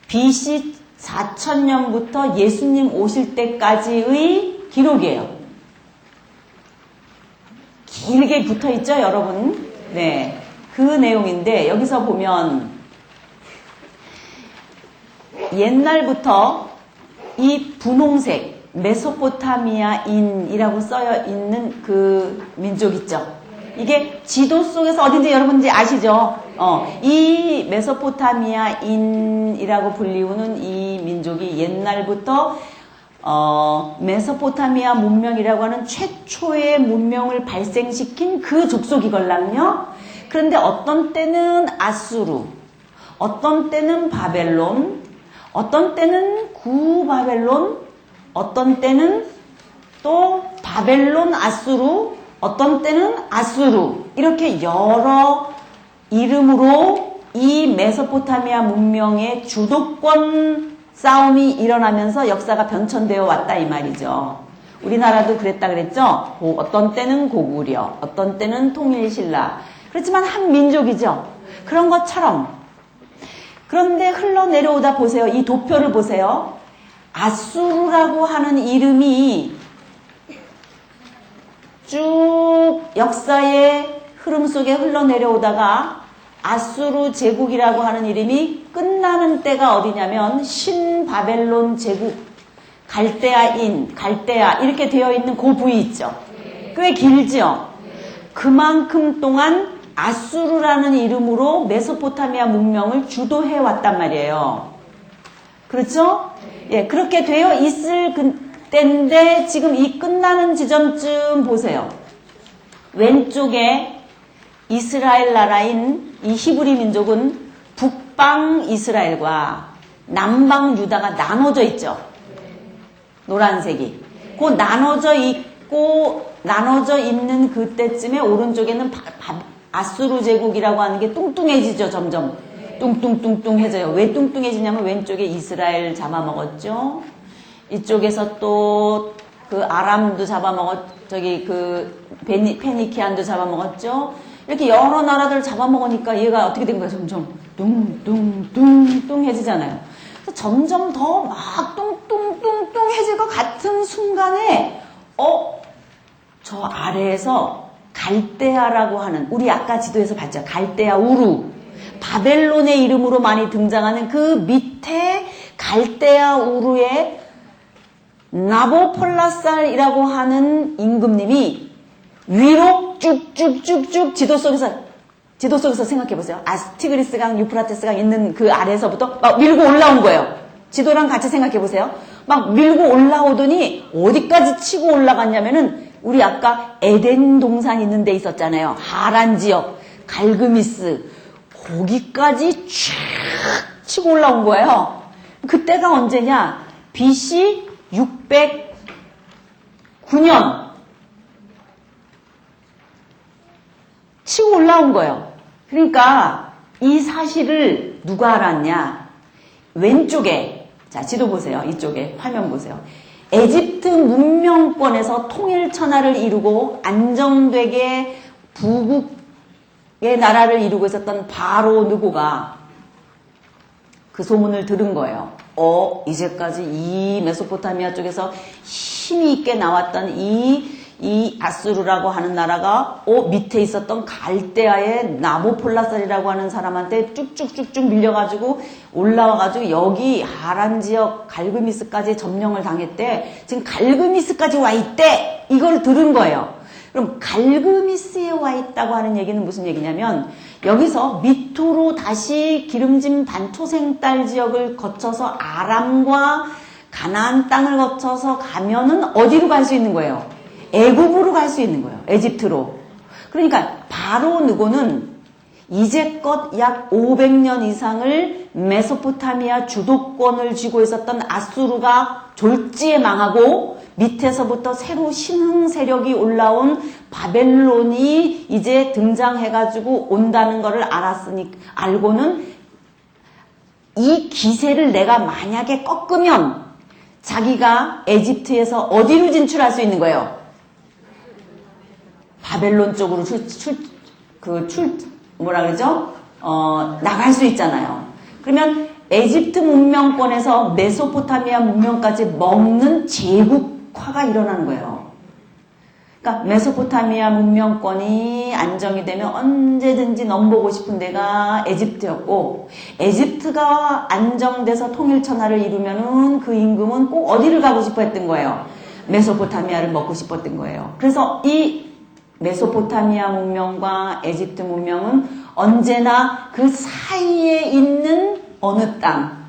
BC 4000년부터 예수님 오실 때까지의 기록이에요. 길게 붙어 있죠, 여러분? 네. 그 내용인데 여기서 보면 옛날부터 이 분홍색 메소포타미아인이라고 써여 있는 그 민족 있죠. 이게 지도 속에서 어딘지 여러분 이제 아시죠? 이 메소포타미아인이라고 불리우는 이 민족이 옛날부터 메소포타미아 문명이라고 하는 최초의 문명을 발생시킨 그 족속이걸랑요. 그런데 어떤 때는 아수르, 어떤 때는 바벨론, 어떤 때는 구바벨론, 어떤 때는 또 바벨론 아수르, 어떤 때는 아수르, 이렇게 여러 이름으로 이 메소포타미아 문명의 주도권 싸움이 일어나면서 역사가 변천되어 왔다 이 말이죠. 우리나라도 그랬다 그랬죠. 어떤 때는 고구려, 어떤 때는 통일신라. 그렇지만 한 민족이죠. 그런 것처럼. 그런데 흘러내려오다 보세요. 이 도표를 보세요. 아수르라고 하는 이름이 쭉 역사의 흐름 속에 흘러내려오다가 아수르 제국이라고 하는 이름이 끝나는 때가 어디냐면 신바벨론 제국, 갈대아 이렇게 되어 있는 그 부위 있죠. 꽤 길죠. 그만큼 동안 아수르라는 이름으로 메소포타미아 문명을 주도해 왔단 말이에요. 그렇죠? 예, 그렇게 되어 있을 때인데 지금 이 끝나는 지점쯤 보세요. 왼쪽에 이스라엘 나라인 이 히브리 민족은 북방 이스라엘과 남방 유다가 나눠져 있죠. 노란색이. 그 나눠져 있고 나눠져 있는 그때쯤에 오른쪽에는 아수르 제국이라고 하는 게 뚱뚱해지죠. 점점 뚱뚱뚱뚱해져요. 왜 뚱뚱해지냐면 왼쪽에 이스라엘 잡아먹었죠. 이쪽에서 또 그 아람도 저기 그 페니키안도 잡아먹었죠. 이렇게 여러 나라들 잡아먹으니까 얘가 어떻게 된 거야? 점점 뚱뚱뚱뚱해지잖아요. 그래서 점점 더 막 뚱뚱뚱뚱해질 것 같은 순간에 저 아래에서 갈대아라고 하는, 우리 아까 지도에서 봤죠. 갈대아 우루, 바벨론의 이름으로 많이 등장하는 그 밑에 갈대아 우루의 나보폴라살이라고 하는 임금님이 위로 쭉쭉쭉쭉 지도 속에서 생각해보세요. 티그리스강, 유프라테스강 있는 그 아래에서부터 막 밀고 올라온 거예요. 지도랑 같이 생각해보세요. 막 밀고 올라오더니 어디까지 치고 올라갔냐면은 우리 아까 에덴 동산 있는 데 있었잖아요. 하란 지역, 갈그미스, 거기까지 쫙 치고 올라온 거예요. 그때가 언제냐? BC 609년 치고 올라온 거예요. 그러니까 이 사실을 누가 알았냐? 왼쪽에, 자 지도 보세요. 이쪽에 화면 보세요. 에집트 문명권에서 통일천하를 이루고 안정되게 부국의 나라를 이루고 있었던 바로 느고가 그 소문을 들은 거예요. 이제까지 이 메소포타미아 쪽에서 힘이 있게 나왔던 이 아수르라고 하는 나라가 밑에 있었던 갈대아의 나보폴라살이라고 하는 사람한테 쭉쭉쭉쭉 밀려가지고 올라와가지고 여기 하란 지역 갈그미스까지 점령을 당했대. 지금 갈그미스까지 와 있대. 이걸 들은 거예요. 그럼 갈그미스에 와 있다고 하는 얘기는 무슨 얘기냐면 여기서 밑으로 다시 기름진 반토생 딸 지역을 거쳐서 아람과 가나안 땅을 거쳐서 가면은 어디로 갈 수 있는 거예요? 애굽으로 갈 수 있는 거예요. 에집트로. 그러니까 바로 느고는 이제껏 약 500년 이상을 메소포타미아 주도권을 쥐고 있었던 아수르가 졸지에 망하고 밑에서부터 새로 신흥 세력이 올라온 바벨론이 이제 등장해가지고 온다는 것을 알고는 이 기세를 내가 만약에 꺾으면 자기가 에집트에서 어디로 진출할 수 있는 거예요? 바벨론 쪽으로 뭐라 그러죠? 나갈 수 있잖아요. 그러면 에집트 문명권에서 메소포타미아 문명까지 먹는 제국화가 일어나는 거예요. 그러니까 메소포타미아 문명권이 안정이 되면 언제든지 넘보고 싶은 데가 에집트였고, 에집트가 안정돼서 통일천하를 이루면은 그 임금은 꼭 어디를 가고 싶어 했던 거예요? 메소포타미아를 먹고 싶었던 거예요. 그래서 이 메소포타미아 문명과 에집트 문명은 언제나 그 사이에 있는 어느 땅,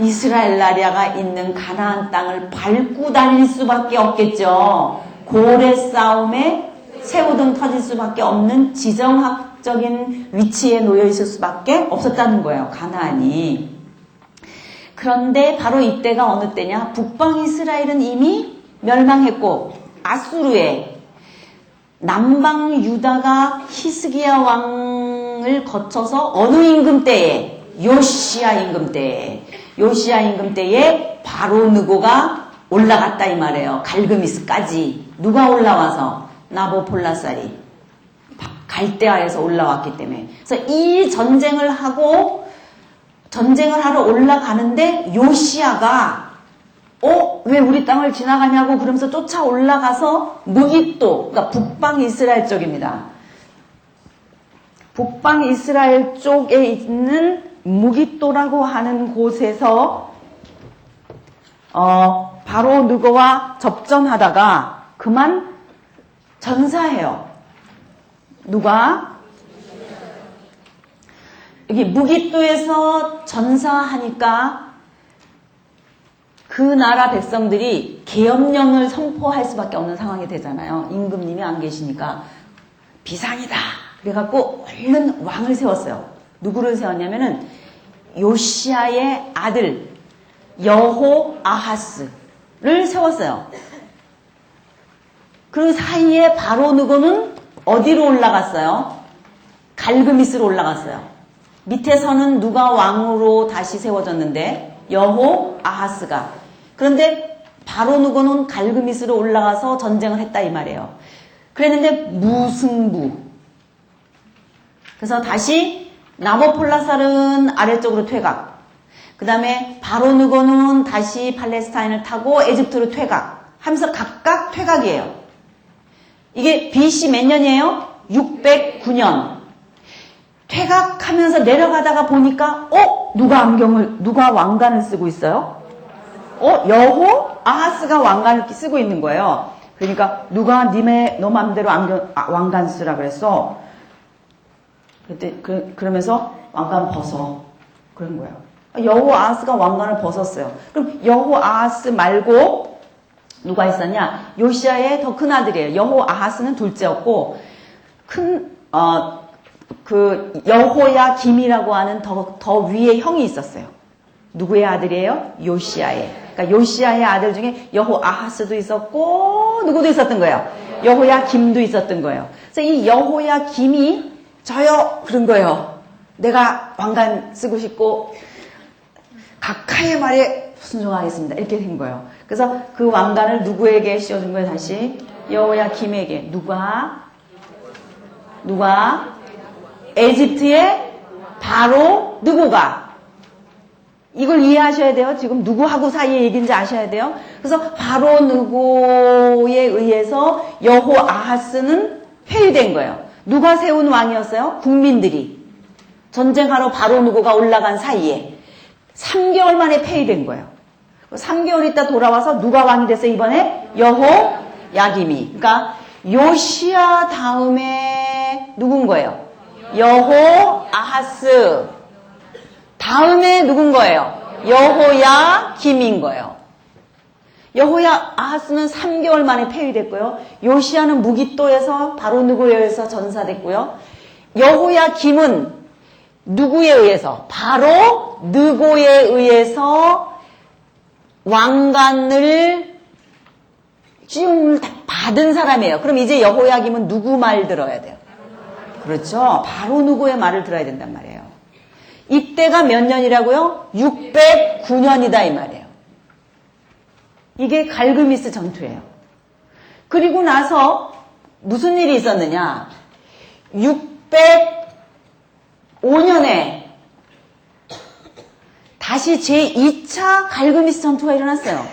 이스라엘 나라가 있는 가나안 땅을 밟고 다닐 수밖에 없겠죠. 고래 싸움에 새우등 터질 수밖에 없는 지정학적인 위치에 놓여 있을 수밖에 없었다는 거예요. 가나안이. 그런데 바로 이때가 어느 때냐? 북방 이스라엘은 이미 멸망했고 아수르에, 남방 유다가 히스기야 왕을 거쳐서 어느 임금 때에? 요시야 임금 때에 바로 느고가 올라갔다 이 말이에요. 갈그미스까지. 누가 올라와서? 나보폴라살이 갈대아에서 올라왔기 때문에. 그래서 이 전쟁을 하러 올라가는데 요시야가 왜 우리 땅을 지나가냐고 그러면서 쫓아 올라가서 무깃도, 그러니까 북방 이스라엘 쪽입니다. 북방 이스라엘 쪽에 있는 무깃도라고 하는 곳에서 바로 느고와 접전하다가 그만 전사해요. 누가? 여기 무깃도에서 전사하니까 그 나라 백성들이 계엄령을 선포할 수밖에 없는 상황이 되잖아요. 임금님이 안 계시니까 비상이다. 그래갖고 얼른 왕을 세웠어요. 누구를 세웠냐면은 요시야의 아들 여호아하스를 세웠어요. 그 사이에 바로 느고는 어디로 올라갔어요? 갈그미스로 올라갔어요. 밑에서는 누가 왕으로 다시 세워졌는데 여호 아하스가. 그런데 바로 느고는 갈그미스로 올라가서 전쟁을 했다 이 말이에요. 그랬는데 무승부. 그래서 다시 나보폴라살은 아래쪽으로 퇴각. 그 다음에 바로 느고는 다시 팔레스타인을 타고 에집트로 퇴각. 하면서 각각 퇴각이에요. 이게 BC 몇 년이에요? 609년. 퇴각하면서 내려가다가 보니까 누가 왕관을 쓰고 있어요? 여호 아하스가 왕관을 쓰고 있는 거예요. 그러니까 누가 너 맘대로 왕관 쓰라 그랬어. 그때 그러면서 왕관 벗어. 그런 거예요. 여호 아하스가 왕관을 벗었어요. 그럼 여호 아하스 말고 누가 있었냐? 요시아의 더 큰 아들이에요. 여호 아하스는 둘째였고, 여호야 김이라고 하는 더 위에 형이 있었어요. 누구의 아들이에요? 요시아의. 그러니까 요시아의 아들 중에 여호 아하스도 있었고, 누구도 있었던 거예요? 여호야 김도 있었던 거예요. 그래서 이 여호야 김이 저요! 그런 거예요. 내가 왕관 쓰고 싶고, 각하의 말에 순종하겠습니다. 이렇게 된 거예요. 그래서 그 왕관을 누구에게 씌워준 거예요, 다시? 여호야 김에게. 누가? 에집트의 바로 느고가. 이걸 이해하셔야 돼요. 지금 누구하고 사이의 얘기인지 아셔야 돼요. 그래서 바로 느고에 의해서 여호 아하스는 폐위된 거예요. 누가 세운 왕이었어요? 국민들이. 전쟁하러 바로 느고가 올라간 사이에 3개월 만에 폐위된 거예요. 3개월 있다 돌아와서 누가 왕이 됐어요? 이번에 여호 야김이. 그러니까 요시아 다음에 누군 거예요? 여호 아하스. 다음에 누군 거예요? 여호야 김인 거예요. 여호야 아하스는 3개월 만에 폐위됐고요. 요시아는 무기또에서 바로 느고에 의해서 전사됐고요. 여호야 김은 누구에 의해서? 바로 느고에 의해서 왕관을 씌움을 받은 사람이에요. 그럼 이제 여호야김은 누구 말 들어야 돼요? 그렇죠. 바로 느고의 말을 들어야 된단 말이에요. 이때가 몇 년이라고요? 609년이다 이 말이에요. 이게 갈그미스 전투예요. 그리고 나서 무슨 일이 있었느냐? 605년에 다시 제2차 갈그미스 전투가 일어났어요.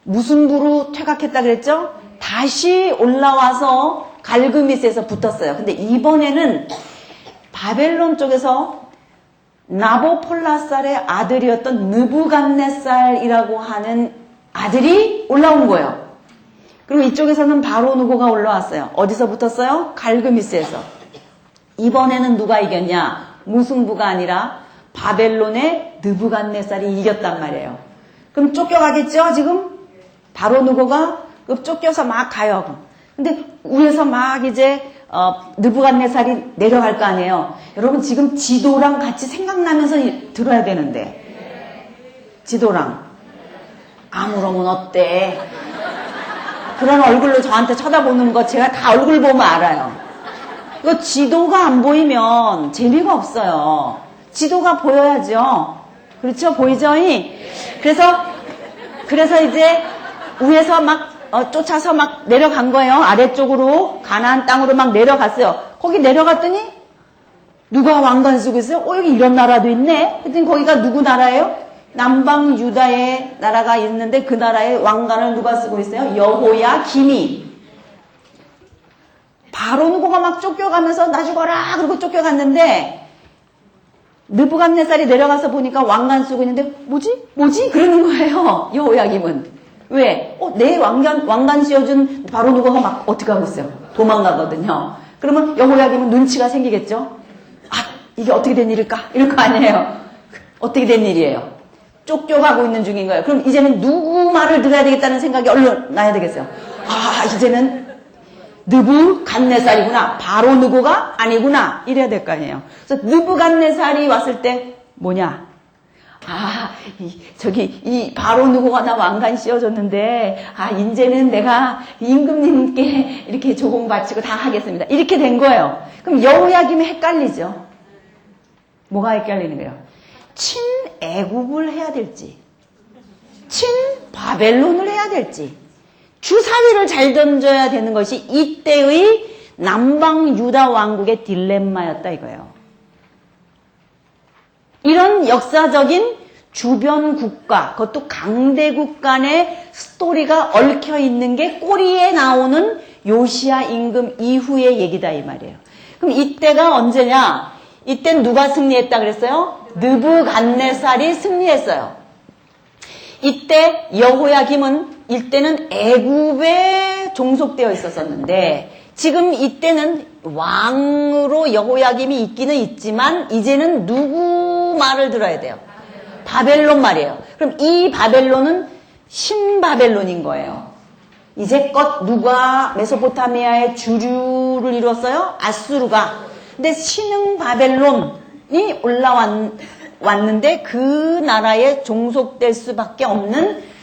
무승부로 퇴각했다 그랬죠? 다시 올라와서 갈그미스에서 붙었어요. 근데 이번에는 바벨론 쪽에서 나보폴라살의 아들이었던 느부갓네살이라고 하는 아들이 올라온 거예요. 그리고 이쪽에서는 바로 느고가 올라왔어요. 어디서 붙었어요? 갈그미스에서. 이번에는 누가 이겼냐? 무승부가 아니라 바벨론의 느부갓네살이 이겼단 말이에요. 그럼 쫓겨가겠죠? 지금 바로 느고가 쫓겨서 막 가요. 근데 위에서 막 이제 느부갓네살이 내려갈 거 아니에요. 여러분 지금 지도랑 같이 생각나면서 들어야 되는데 지도랑 아무러면 어때? 그런 얼굴로 저한테 쳐다보는 거 제가 다 얼굴 보면 알아요. 이거 지도가 안 보이면 재미가 없어요. 지도가 보여야죠. 그렇죠? 보이죠? 그래서 이제 위에서 막 쫓아서 막 내려간 거예요. 아래쪽으로 가나안 땅으로 막 내려갔어요. 거기 내려갔더니 누가 왕관 쓰고 있어요? 여기 이런 나라도 있네. 그랬더니 거기가 누구 나라예요? 남방 유다의 나라가 있는데 그 나라의 왕관을 누가 쓰고 있어요? 여호야 김이. 바로 누구가 막 쫓겨가면서 나 죽어라 그러고 쫓겨갔는데 느부갓네살이 내려가서 보니까 왕관 쓰고 있는데 뭐지? 그러는 거예요. 여호야김은. 왜? 내 왕관 씌워준 바로 누구가 막 어떻게 하고 있어요? 도망가거든요. 그러면 여호야김은 눈치가 생기겠죠? 이게 어떻게 된 일일까? 이럴 거 아니에요. 어떻게 된 일이에요? 쫓겨가고 있는 중인 거예요. 그럼 이제는 누구 말을 들어야 되겠다는 생각이 얼른 나야 되겠어요. 이제는 느부갓네살이구나. 바로 느고가 아니구나. 이래야 될 거 아니에요. 그래서 느부갓네살이 왔을 때 뭐냐? 이 바로 누구가 나 왕관 씌워줬는데, 이제는 내가 임금님께 이렇게 조공 바치고 다 하겠습니다. 이렇게 된 거예요. 그럼 여호야김이 헷갈리죠. 뭐가 헷갈리는 거예요? 친애굽을 해야 될지, 친바벨론을 해야 될지, 주사위를 잘 던져야 되는 것이 이때의 남방 유다 왕국의 딜레마였다 이거예요. 이런 역사적인 주변 국가, 그것도 강대국 간의 스토리가 얽혀 있는 게 꼬리에 나오는 요시야 임금 이후의 얘기다 이 말이에요. 그럼 이때가 언제냐? 이땐 누가 승리했다 그랬어요? 느부갓네살이 승리했어요. 이때 여호야김은 이때는 애굽에 종속되어 있었었는데 지금 이때는 왕으로 여호야김이 있기는 있지만 이제는 누구 말을 들어야 돼요? 바벨론 말이에요. 그럼 이 바벨론은 신바벨론인 거예요. 이제껏 누가 메소포타미아의 주류를 이뤘어요? 아수르가. 근데 신흥 바벨론이 올라왔는데 그 나라에 종속될 수밖에 없는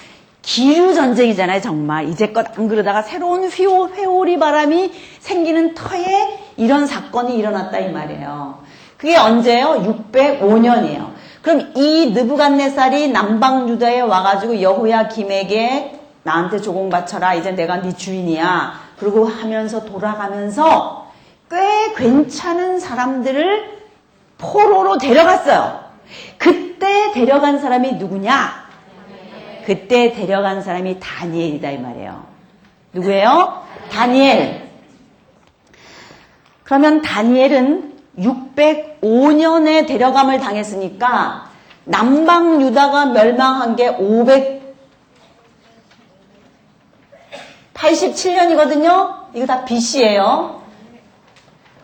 기류 전쟁이잖아요, 정말. 이제껏 안 그러다가 새로운 회오리 바람이 생기는 터에 이런 사건이 일어났다 이 말이에요. 그게 언제예요? 605년이에요. 그럼 이 느부갓네살이 남방 유다에 와가지고 여호야김에게 나한테 조공 바쳐라. 이제 내가 네 주인이야. 그러고 하면서 돌아가면서 꽤 괜찮은 사람들을 포로로 데려갔어요. 그때 데려간 사람이 누구냐? 그때 데려간 사람이 다니엘이다 이 말이에요. 누구예요? 다니엘. 그러면 다니엘은 605년에 데려감을 당했으니까 남방 유다가 멸망한 게 587년이거든요. 이거 다 BC예요.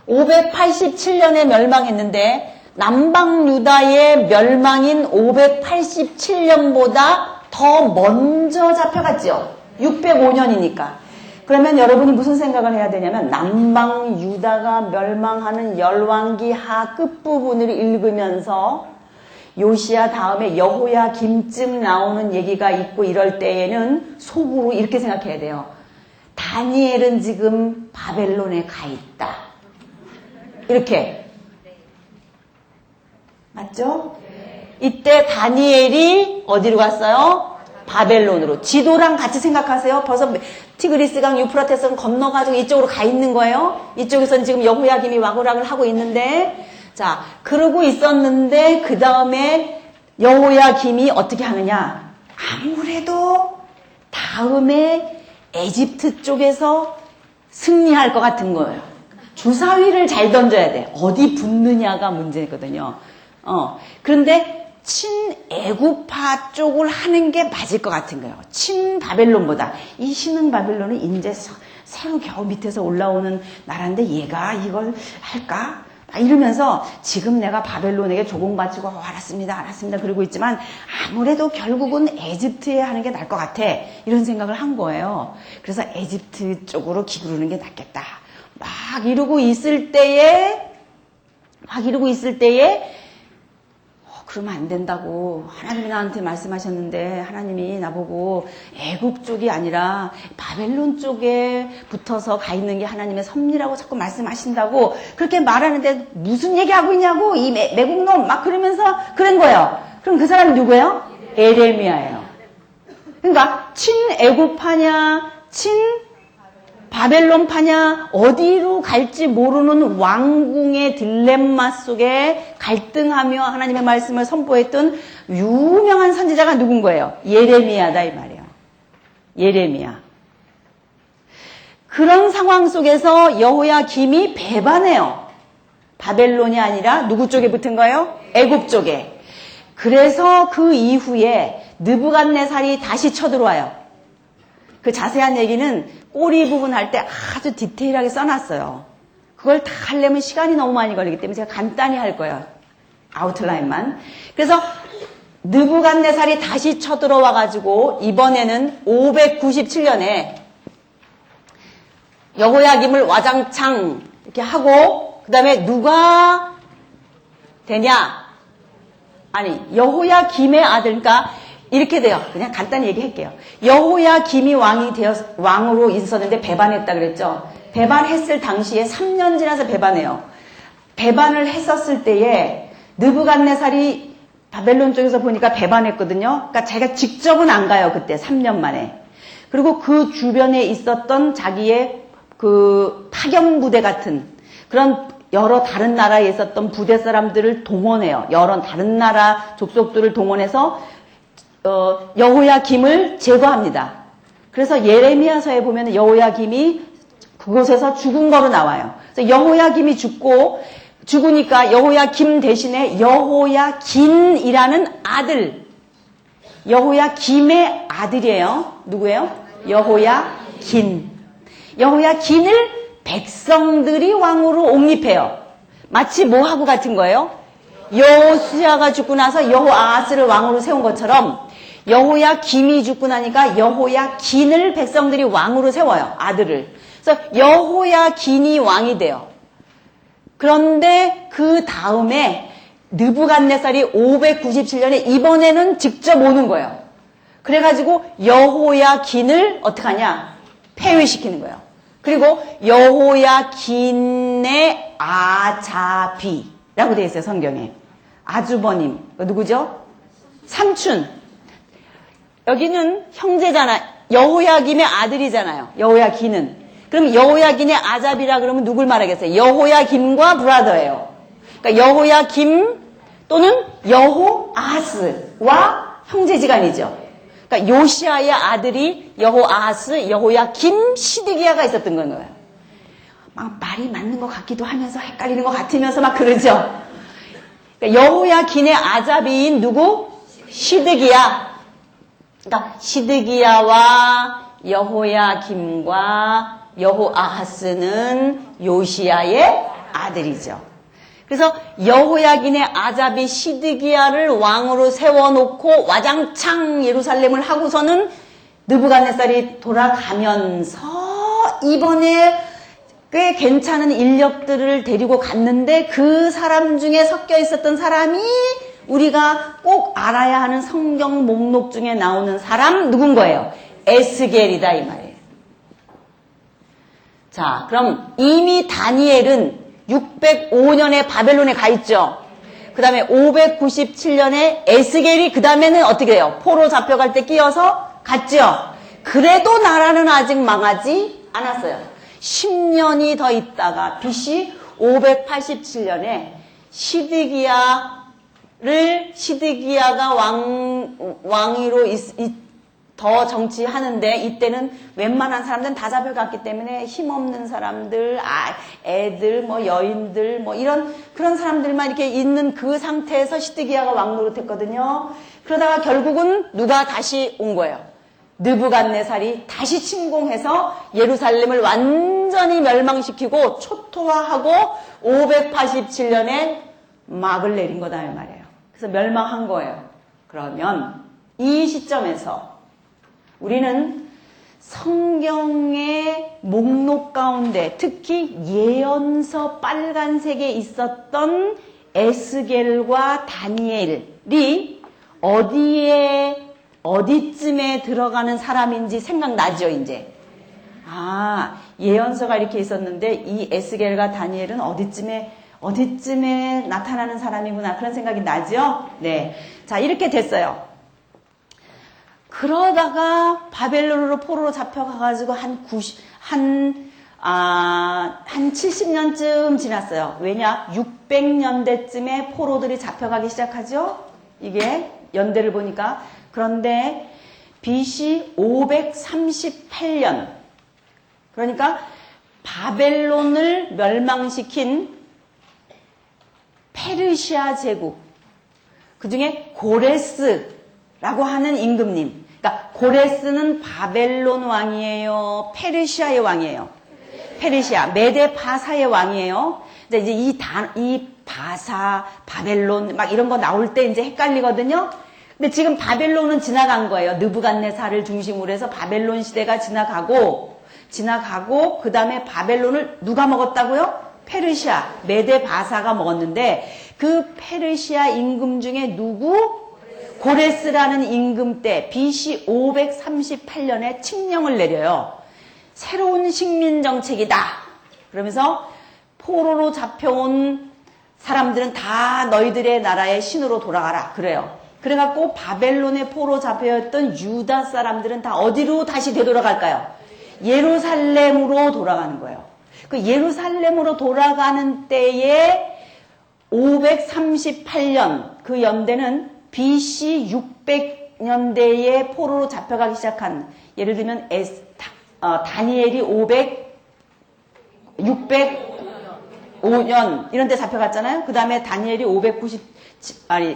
587년에 멸망했는데 남방 유다의 멸망인 587년보다 더 먼저 잡혀갔죠. 605년이니까. 그러면 여러분이 무슨 생각을 해야 되냐면 남방 유다가 멸망하는 열왕기 하 끝부분을 읽으면서 요시야 다음에 여호야김쯤 나오는 얘기가 있고 이럴 때에는 속으로 이렇게 생각해야 돼요. 다니엘은 지금 바벨론에 가 있다. 이렇게. 맞죠? 이때 다니엘이 어디로 갔어요? 바벨론으로. 지도랑 같이 생각하세요. 벌써 티그리스강 유프라테스강 건너가지고 이쪽으로 가 있는 거예요. 이쪽에서는 지금 여호야김이 와고락을 하고 있는데, 자, 그러고 있었는데 그 다음에 여호야김이 어떻게 하느냐? 아무래도 다음에 에집트 쪽에서 승리할 것 같은 거예요. 주사위를 잘 던져야 돼. 어디 붙느냐가 문제거든요. 그런데 친애굽파 쪽을 하는 게 맞을 것 같은 거예요. 친바벨론보다. 이 신흥 바벨론은 이제 새로 겨우 밑에서 올라오는 나라인데 얘가 이걸 할까? 이러면서 지금 내가 바벨론에게 조공바치고 알았습니다. 그러고 있지만 아무래도 결국은 에집트에 하는 게 나을 것 같아. 이런 생각을 한 거예요. 그래서 에집트 쪽으로 기울이는 게 낫겠다. 막 이러고 있을 때에 그러면 안 된다고 하나님이 나한테 말씀하셨는데 하나님이 나보고 애굽 쪽이 아니라 바벨론 쪽에 붙어서 가 있는 게 하나님의 섭리라고 자꾸 말씀하신다고 그렇게 말하는데 무슨 얘기하고 있냐고 이 매국놈 막 그러면서 그런 거예요. 그럼 그 사람이 누구예요? 에레미야예요. 그러니까 친애굽파냐 바벨론파냐 어디로 갈지 모르는 왕궁의 딜레마 속에 갈등하며 하나님의 말씀을 선포했던 유명한 선지자가 누군 거예요? 예레미야다 이 말이에요. 예레미야. 그런 상황 속에서 여호야김이 배반해요. 바벨론이 아니라 누구 쪽에 붙은 거예요? 애굽 쪽에. 그래서 그 이후에 느부갓네살이 다시 쳐들어와요. 그 자세한 얘기는 꼬리 부분 할 때 아주 디테일하게 써놨어요. 그걸 다 하려면 시간이 너무 많이 걸리기 때문에 제가 간단히 할 거예요. 아웃라인만. 그래서 느부갓네살이 다시 쳐들어와가지고 이번에는 597년에 여호야김을 와장창 이렇게 하고 그 다음에 누가 되냐? 아니, 여호야김의 아들, 그러니까 이렇게 돼요. 그냥 간단히 얘기할게요. 여호야김이 왕으로 있었는데 배반했다 그랬죠. 배반했을 당시에 3년 지나서 배반해요. 배반을 했었을 때에 느부갓네살이 바벨론 쪽에서 보니까 배반했거든요. 그러니까 자기가 직접은 안 가요. 그때 3년 만에. 그리고 그 주변에 있었던 자기의 그 파견 부대 같은 그런 여러 다른 나라에 있었던 부대 사람들을 동원해요. 여러 다른 나라 족속들을 동원해서 여호야김을 제거합니다. 그래서 예레미야서에 보면 여호야김이 그곳에서 죽은 거로 나와요. 그래서 여호야김이 죽으니까 여호야김 대신에 여호야긴이라는 아들, 여호야김의 아들이에요. 누구예요? 여호야긴. 여호야긴을 백성들이 왕으로 옹립해요. 마치 뭐하고 같은 거예요? 여호수아가 죽고 나서 여호아하스를 왕으로 세운 것처럼 여호야김이 죽고 나니까 여호야긴을 백성들이 왕으로 세워요. 아들을. 그래서 여호야긴이 왕이 돼요. 그런데 그 다음에 느부갓네살이 597년에 이번에는 직접 오는 거예요. 그래가지고 여호야긴을 어떻게 하냐? 폐위시키는 거예요. 그리고 여호야긴의 아자비라고 되어 있어요. 성경에. 아주버님. 누구죠? 삼촌. 여기는 형제잖아. 여호야김의 아들이잖아요. 여호야긴은. 그럼 여호야긴의 아자비라 그러면 누굴 말하겠어요? 여호야김과 브라더예요. 그러니까 여호야김 또는 여호아하스와 형제지간이죠. 그러니까 요시아의 아들이 여호아하스, 여호야김, 시드기야가 있었던 거예요. 막 말이 맞는 것 같기도 하면서 헷갈리는 것 같으면서 막 그러죠. 그러니까 여호야긴의 아자비인 누구? 시드기야. 그러니까 시드기야와 여호야김과 여호아하스는 요시아의 아들이죠. 그래서 여호야긴의 아자비 시드기야를 왕으로 세워놓고 와장창 예루살렘을 하고서는 느부갓네살이 돌아가면서 이번에 꽤 괜찮은 인력들을 데리고 갔는데 그 사람 중에 섞여 있었던 사람이 우리가 꼭 알아야 하는 성경 목록 중에 나오는 사람 누군 거예요? 에스겔이다 이 말이에요. 자, 그럼 이미 다니엘은 605년에 바벨론에 가 있죠. 그 다음에 597년에 에스겔이 그 다음에는 어떻게 해요? 포로 잡혀갈 때 끼어서 갔죠. 그래도 나라는 아직 망하지 않았어요. 10년이 더 있다가 BC 587년에 시드기야가 왕위로 더 정치하는데 이때는 웬만한 사람들은 다 잡혀갔기 때문에 힘없는 사람들, 애들, 뭐 여인들, 뭐 이런 그런 사람들만 이렇게 있는 그 상태에서 시드기야가 왕 노릇했거든요. 그러다가 결국은 누가 다시 온 거예요? 느부갓네살이 다시 침공해서 예루살렘을 완전히 멸망시키고 초토화하고 587년에 막을 내린 거다 이 말이에요. 그래서 멸망한 거예요. 그러면 이 시점에서 우리는 성경의 목록 가운데 특히 예언서 빨간색에 있었던 에스겔과 다니엘이 어디쯤에 들어가는 사람인지 생각나죠, 이제. 예언서가 이렇게 있었는데 이 에스겔과 다니엘은 어디쯤에 나타나는 사람이구나 그런 생각이 나죠? 네. 자, 이렇게 됐어요. 그러다가 바벨론으로 포로로 잡혀가가지고 한 70년쯤 지났어요. 왜냐? 600년대쯤에 포로들이 잡혀가기 시작하죠? 이게 연대를 보니까. 그런데 BC 538년. 그러니까 바벨론을 멸망시킨 페르시아 제국. 그 중에 고레스라고 하는 임금님. 그러니까 고레스는 바벨론 왕이에요. 페르시아의 왕이에요. 페르시아, 메데 바사의 왕이에요. 이제 이 바사, 바벨론 막 이런 거 나올 때 이제 헷갈리거든요. 근데 지금 바벨론은 지나간 거예요. 느부갓네살을 중심으로 해서 바벨론 시대가 지나가고 그 다음에 바벨론을 누가 먹었다고요? 페르시아, 메데 바사가 먹었는데 그 페르시아 임금 중에 누구? 고레스라는 임금 때 BC 538년에 칙령을 내려요. 새로운 식민 정책이다. 그러면서 포로로 잡혀온 사람들은 다 너희들의 나라의 신으로 돌아가라. 그래요. 그래갖고 바벨론의 포로 잡혀있던 유다 사람들은 다 어디로 다시 되돌아갈까요? 예루살렘으로 돌아가는 거예요. 그 예루살렘으로 돌아가는 때에 538년 그 연대는 BC 600년대에 포로로 잡혀가기 시작한, 예를 들면 다니엘이 605년 이런 데 잡혀갔잖아요. 그 다음에 다니엘이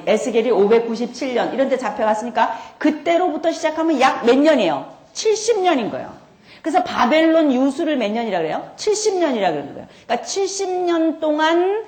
에스겔이 597년 이런 데 잡혀갔으니까 그때로부터 시작하면 약 몇 년이에요? 70년인 거예요. 그래서 바벨론 유수를 몇 년이라 그래요? 70년이라 그러는 거예요. 그러니까 70년 동안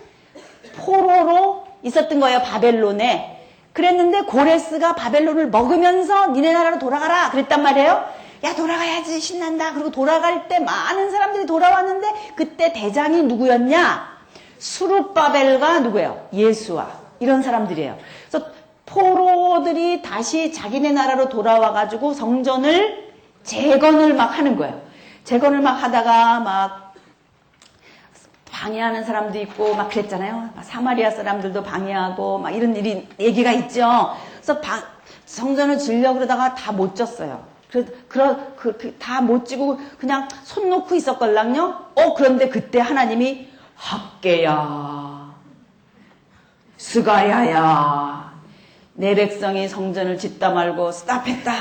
포로로 있었던 거예요, 바벨론에. 그랬는데 고레스가 바벨론을 먹으면서 니네 나라로 돌아가라 그랬단 말이에요. 야, 돌아가야지, 신난다. 그리고 돌아갈 때 많은 사람들이 돌아왔는데 그때 대장이 누구였냐? 수룹바벨과 누구예요? 예수와 이런 사람들이에요. 그래서 포로들이 다시 자기네 나라로 돌아와가지고 성전을 재건을 막 하는 거예요. 재건을 막 하다가 막 방해하는 사람도 있고 막 그랬잖아요. 사마리아 사람들도 방해하고 막 이런 얘기가 있죠. 그래서 성전을 지으려고 그러다가 다 못 졌어요. 다 못 지고 그냥 손 놓고 있었걸랑요. 그런데 그때 하나님이 학개야, 스가야야, 내 백성이 성전을 짓다 말고 스탑했다.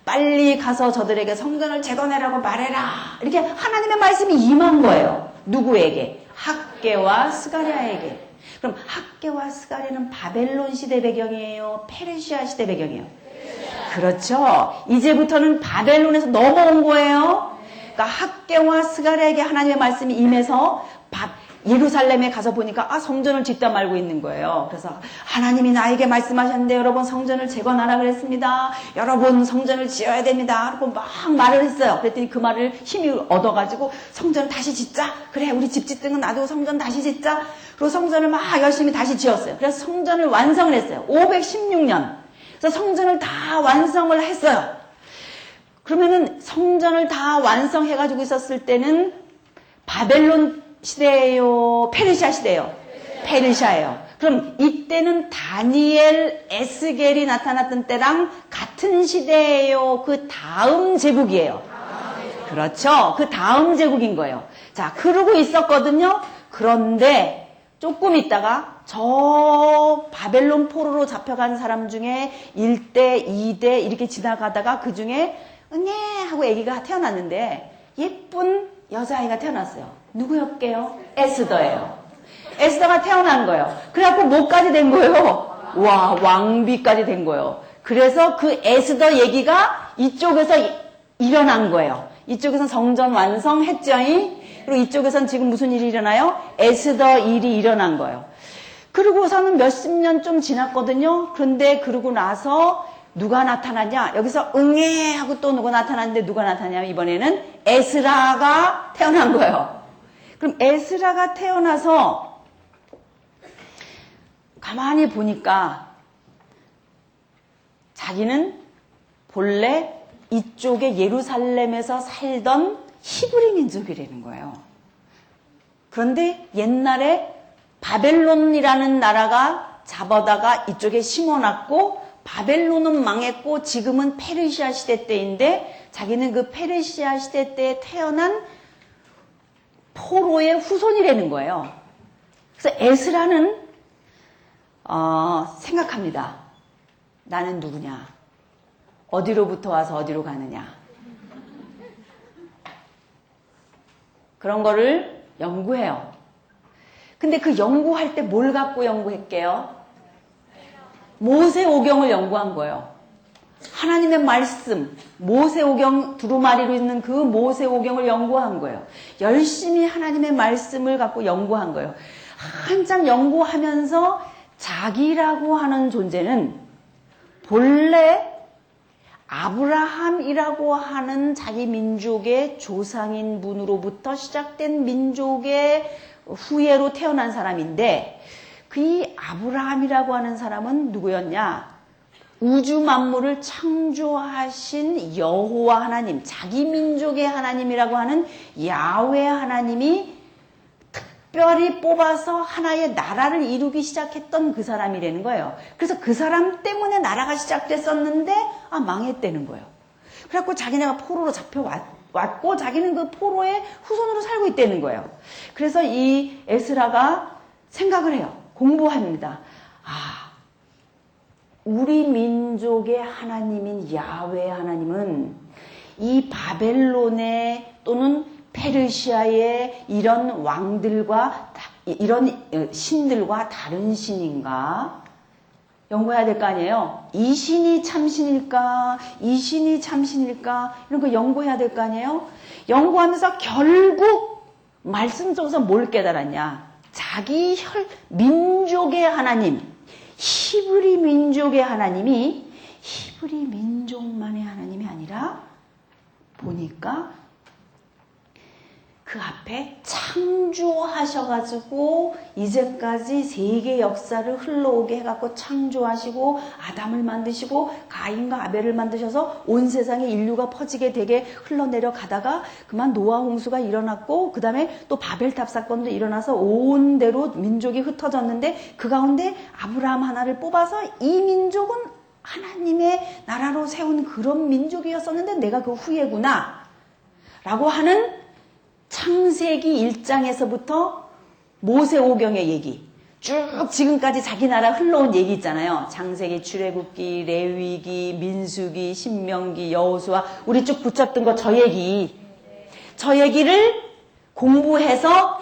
빨리 가서 저들에게 성전을 재건해라고 말해라. 이렇게 하나님의 말씀이 임한 거예요. 누구에게? 학개와 스가랴에게. 그럼 학개와 스가랴는 바벨론 시대 배경이에요? 페르시아 시대 배경이에요? 그렇죠. 이제부터는 바벨론에서 넘어온 거예요. 그러니까 학개와 스가랴에게 하나님의 말씀이 임해서 예루살렘에 가서 보니까 성전을 짓다 말고 있는 거예요. 그래서 하나님이 나에게 말씀하셨는데 여러분 성전을 재건하라 그랬습니다. 여러분 성전을 지어야 됩니다. 그리고 막 말을 했어요. 그랬더니 그 말을 힘이 얻어가지고 성전을 다시 짓자. 그래, 우리 집 짓던 건 놔두고 성전 다시 짓자. 그리고 성전을 막 열심히 다시 지었어요. 그래서 성전을 완성을 했어요. 516년. 그래서 성전을 다 완성을 했어요. 그러면은 성전을 다 완성해가지고 있었을 때는 바벨론 시대예요? 페르시아 시대예요? 페르시아예요. 그럼 이때는 다니엘, 에스겔이 나타났던 때랑 같은 시대예요? 그 다음 제국이에요? 그렇죠. 그 다음 제국인 거예요. 자, 그러고 있었거든요. 그런데 조금 있다가 저 바벨론 포로로 잡혀간 사람 중에 1대, 2대 이렇게 지나가다가 그 중에 응애 하고 아기가 태어났는데 예쁜 여자아이가 태어났어요. 누구였게요? 에스더예요. 에스더가 태어난 거예요. 그래갖고 뭐까지 된 거예요? 와, 왕비까지 된 거예요. 그래서 그 에스더 얘기가 이쪽에서 일어난 거예요. 이쪽에선 성전 완성했죠잉? 그리고 이쪽에선 지금 무슨 일이 일어나요? 에스더 일이 일어난 거예요. 그러고서는 몇십 년 좀 지났거든요. 그런데 그러고 나서 누가 나타나냐? 여기서 응애 하고 또 누가 나타났는데 누가 나타나냐면 이번에는 에스라가 태어난 거예요. 그럼 에스라가 태어나서 가만히 보니까 자기는 본래 이쪽에 예루살렘에서 살던 히브리 민족이라는 거예요. 그런데 옛날에 바벨론이라는 나라가 잡아다가 이쪽에 심어놨고 바벨론은 망했고 지금은 페르시아 시대 때인데 자기는 그 페르시아 시대 때에 태어난 포로의 후손이라는 거예요. 그래서 에스라는 생각합니다. 나는 누구냐? 어디로부터 와서 어디로 가느냐? 그런 거를 연구해요. 근데 그 연구할 때 뭘 갖고 연구했게요? 모세오경을 연구한 거예요. 하나님의 말씀, 모세오경 두루마리로 있는 그 모세오경을 연구한 거예요. 열심히 하나님의 말씀을 갖고 연구한 거예요. 한참 연구하면서 자기라고 하는 존재는 본래 아브라함이라고 하는 자기 민족의 조상인 분으로부터 시작된 민족의 후예로 태어난 사람인데 그 아브라함이라고 하는 사람은 누구였냐? 우주 만물을 창조하신 여호와 하나님, 자기 민족의 하나님이라고 하는 야훼 하나님이 특별히 뽑아서 하나의 나라를 이루기 시작했던 그 사람이라는 거예요. 그래서 그 사람 때문에 나라가 시작됐었는데 망했다는 거예요. 그래갖고 자기네가 포로로 잡혀왔고 자기는 그 포로의 후손으로 살고 있다는 거예요. 그래서 이 에스라가 생각을 해요. 공부합니다. 우리 민족의 하나님인 야훼 하나님은 이 바벨론의 또는 페르시아의 이런 왕들과 이런 신들과 다른 신인가? 연구해야 될 거 아니에요? 이 신이 참신일까? 이 신이 참신일까? 이런 거 연구해야 될 거 아니에요? 연구하면서 결국 말씀 속에서 뭘 깨달았냐? 자기 민족의 하나님, 히브리 민족의 하나님이 히브리 민족만의 하나님이 아니라 보니까 그 앞에 창조하셔가지고 이제까지 세계 역사를 흘러오게 해갖고 창조하시고 아담을 만드시고 가인과 아벨을 만드셔서 온 세상에 인류가 퍼지게 되게 흘러내려 가다가 그만 노아 홍수가 일어났고 그 다음에 또 바벨탑 사건도 일어나서 온 데로 민족이 흩어졌는데 그 가운데 아브라함 하나를 뽑아서 이 민족은 하나님의 나라로 세운 그런 민족이었었는데 내가 그 후예구나 라고 하는 창세기 1장에서부터 모세오경의 얘기 쭉 지금까지 자기 나라 흘러온 얘기 있잖아요. 창세기, 출애굽기, 레위기, 민수기, 신명기, 여호수아 우리 쭉 붙잡던 거 저 얘기를 공부해서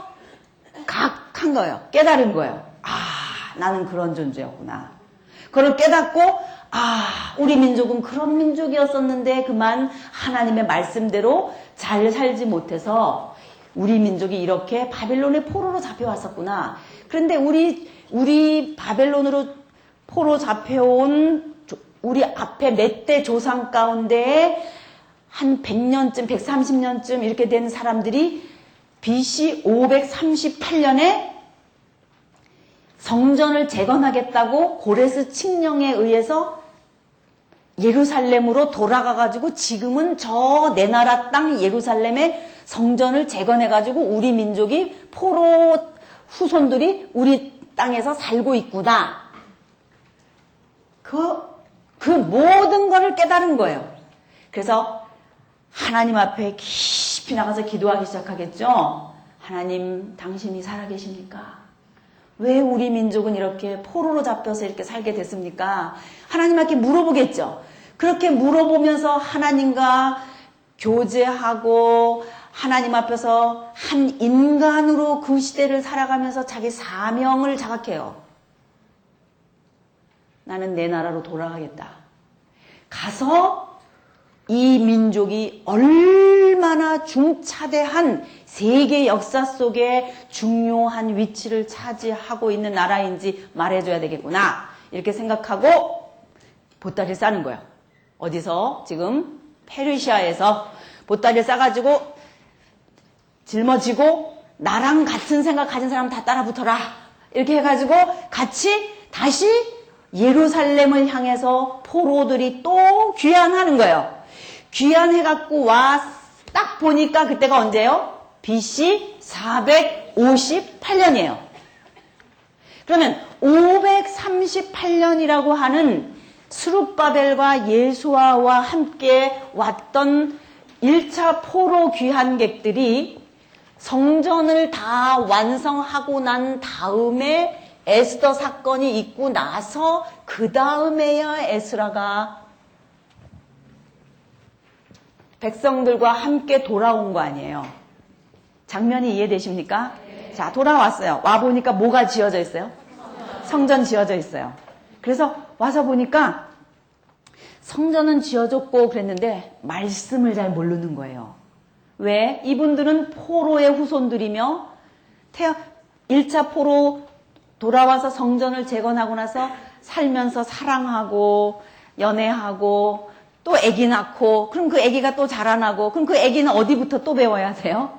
각한 거예요. 깨달은 거예요. 나는 그런 존재였구나. 그걸 깨닫고 우리 민족은 그런 민족이었었는데 그만 하나님의 말씀대로 잘 살지 못해서 우리 민족이 이렇게 바벨론의 포로로 잡혀왔었구나. 그런데 우리 바벨론으로 포로 잡혀온 우리 앞에 몇 대 조상 가운데 한 100년쯤, 130년쯤 이렇게 된 사람들이 BC 538년에 성전을 재건하겠다고 고레스 칙령에 의해서 예루살렘으로 돌아가가지고 지금은 저 내 나라 땅 예루살렘에 성전을 재건해가지고 우리 민족이 포로 후손들이 우리 땅에서 살고 있구나. 그 모든 거를 깨달은 거예요. 그래서 하나님 앞에 깊이 나가서 기도하기 시작하겠죠. 하나님, 당신이 살아계십니까? 왜 우리 민족은 이렇게 포로로 잡혀서 이렇게 살게 됐습니까? 하나님께 물어보겠죠. 그렇게 물어보면서 하나님과 교제하고 하나님 앞에서 한 인간으로 그 시대를 살아가면서 자기 사명을 자각해요. 나는 내 나라로 돌아가겠다. 가서 이 민족이 얼마나 중차대한 세계 역사 속에 중요한 위치를 차지하고 있는 나라인지 말해줘야 되겠구나. 이렇게 생각하고 보따리를 싸는 거예요. 어디서? 지금 페르시아에서 보따리를 싸가지고 짊어지고 나랑 같은 생각 가진 사람 다 따라 붙어라. 이렇게 해가지고 같이 다시 예루살렘을 향해서 포로들이 또 귀환하는 거예요. 귀환해갖고 딱 보니까 그때가 언제요? BC 458년이에요. 그러면 538년이라고 하는 스룹바벨과 예수아와 함께 왔던 1차 포로 귀환객들이 성전을 다 완성하고 난 다음에 에스더 사건이 있고 나서 그 다음에야 에스라가 백성들과 함께 돌아온 거 아니에요. 장면이 이해되십니까? 네. 자, 돌아왔어요. 와보니까 뭐가 지어져 있어요? 성전 지어져 있어요. 그래서 와서 보니까 성전은 지어졌고 그랬는데 말씀을 잘 모르는 거예요. 왜? 이분들은 포로의 후손들이며 1차 포로 돌아와서 성전을 재건하고 나서 살면서 사랑하고 연애하고 또 아기 낳고 그럼 그 아기가 또 자라나고 그럼 그 아기는 어디부터 또 배워야 돼요?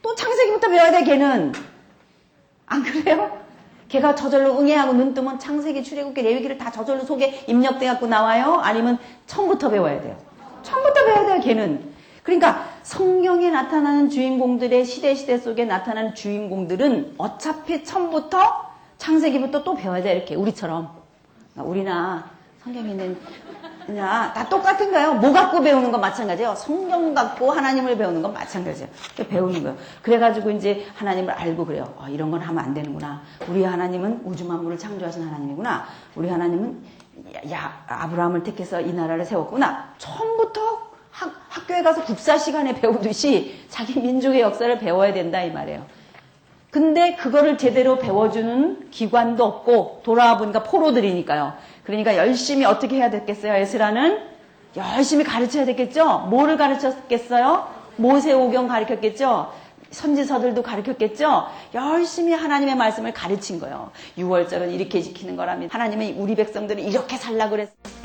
또 창세기부터 배워야 돼 걔는. 안 그래요? 걔가 저절로 응애하고 눈 뜨면 창세기, 출애굽기, 레위기를 다 저절로 속에 입력돼 갖고 나와요? 아니면 처음부터 배워야 돼요? 처음부터 배워야 돼요, 걔는. 그러니까 성경에 나타나는 주인공들의 시대 속에 나타나는 주인공들은 어차피 처음부터 창세기부터 또 배워야 돼, 이렇게 우리처럼. 우리나 성경에 있는 그냥 다 똑같은 거예요. 뭐 갖고 배우는 건 마찬가지예요. 성경 갖고 하나님을 배우는 건 마찬가지예요. 배우는 거예요. 그래가지고 이제 하나님을 알고 그래요. 이런 건 하면 안 되는구나. 우리 하나님은 우주 만물을 창조하신 하나님이구나. 우리 하나님은 아브라함을 택해서 이 나라를 세웠구나. 처음부터 학교에 가서 국사 시간에 배우듯이 자기 민족의 역사를 배워야 된다 이 말이에요. 근데 그거를 제대로 배워주는 기관도 없고 돌아와 보니까 포로들이니까요. 그러니까 열심히 어떻게 해야 됐겠어요? 에스라는 열심히 가르쳐야 됐겠죠? 뭐를 가르쳤겠어요? 모세오경 가르쳤겠죠? 선지서들도 가르쳤겠죠? 열심히 하나님의 말씀을 가르친 거예요. 6월절은 이렇게 지키는 거라면 하나님은 우리 백성들을 이렇게 살라 그랬어요.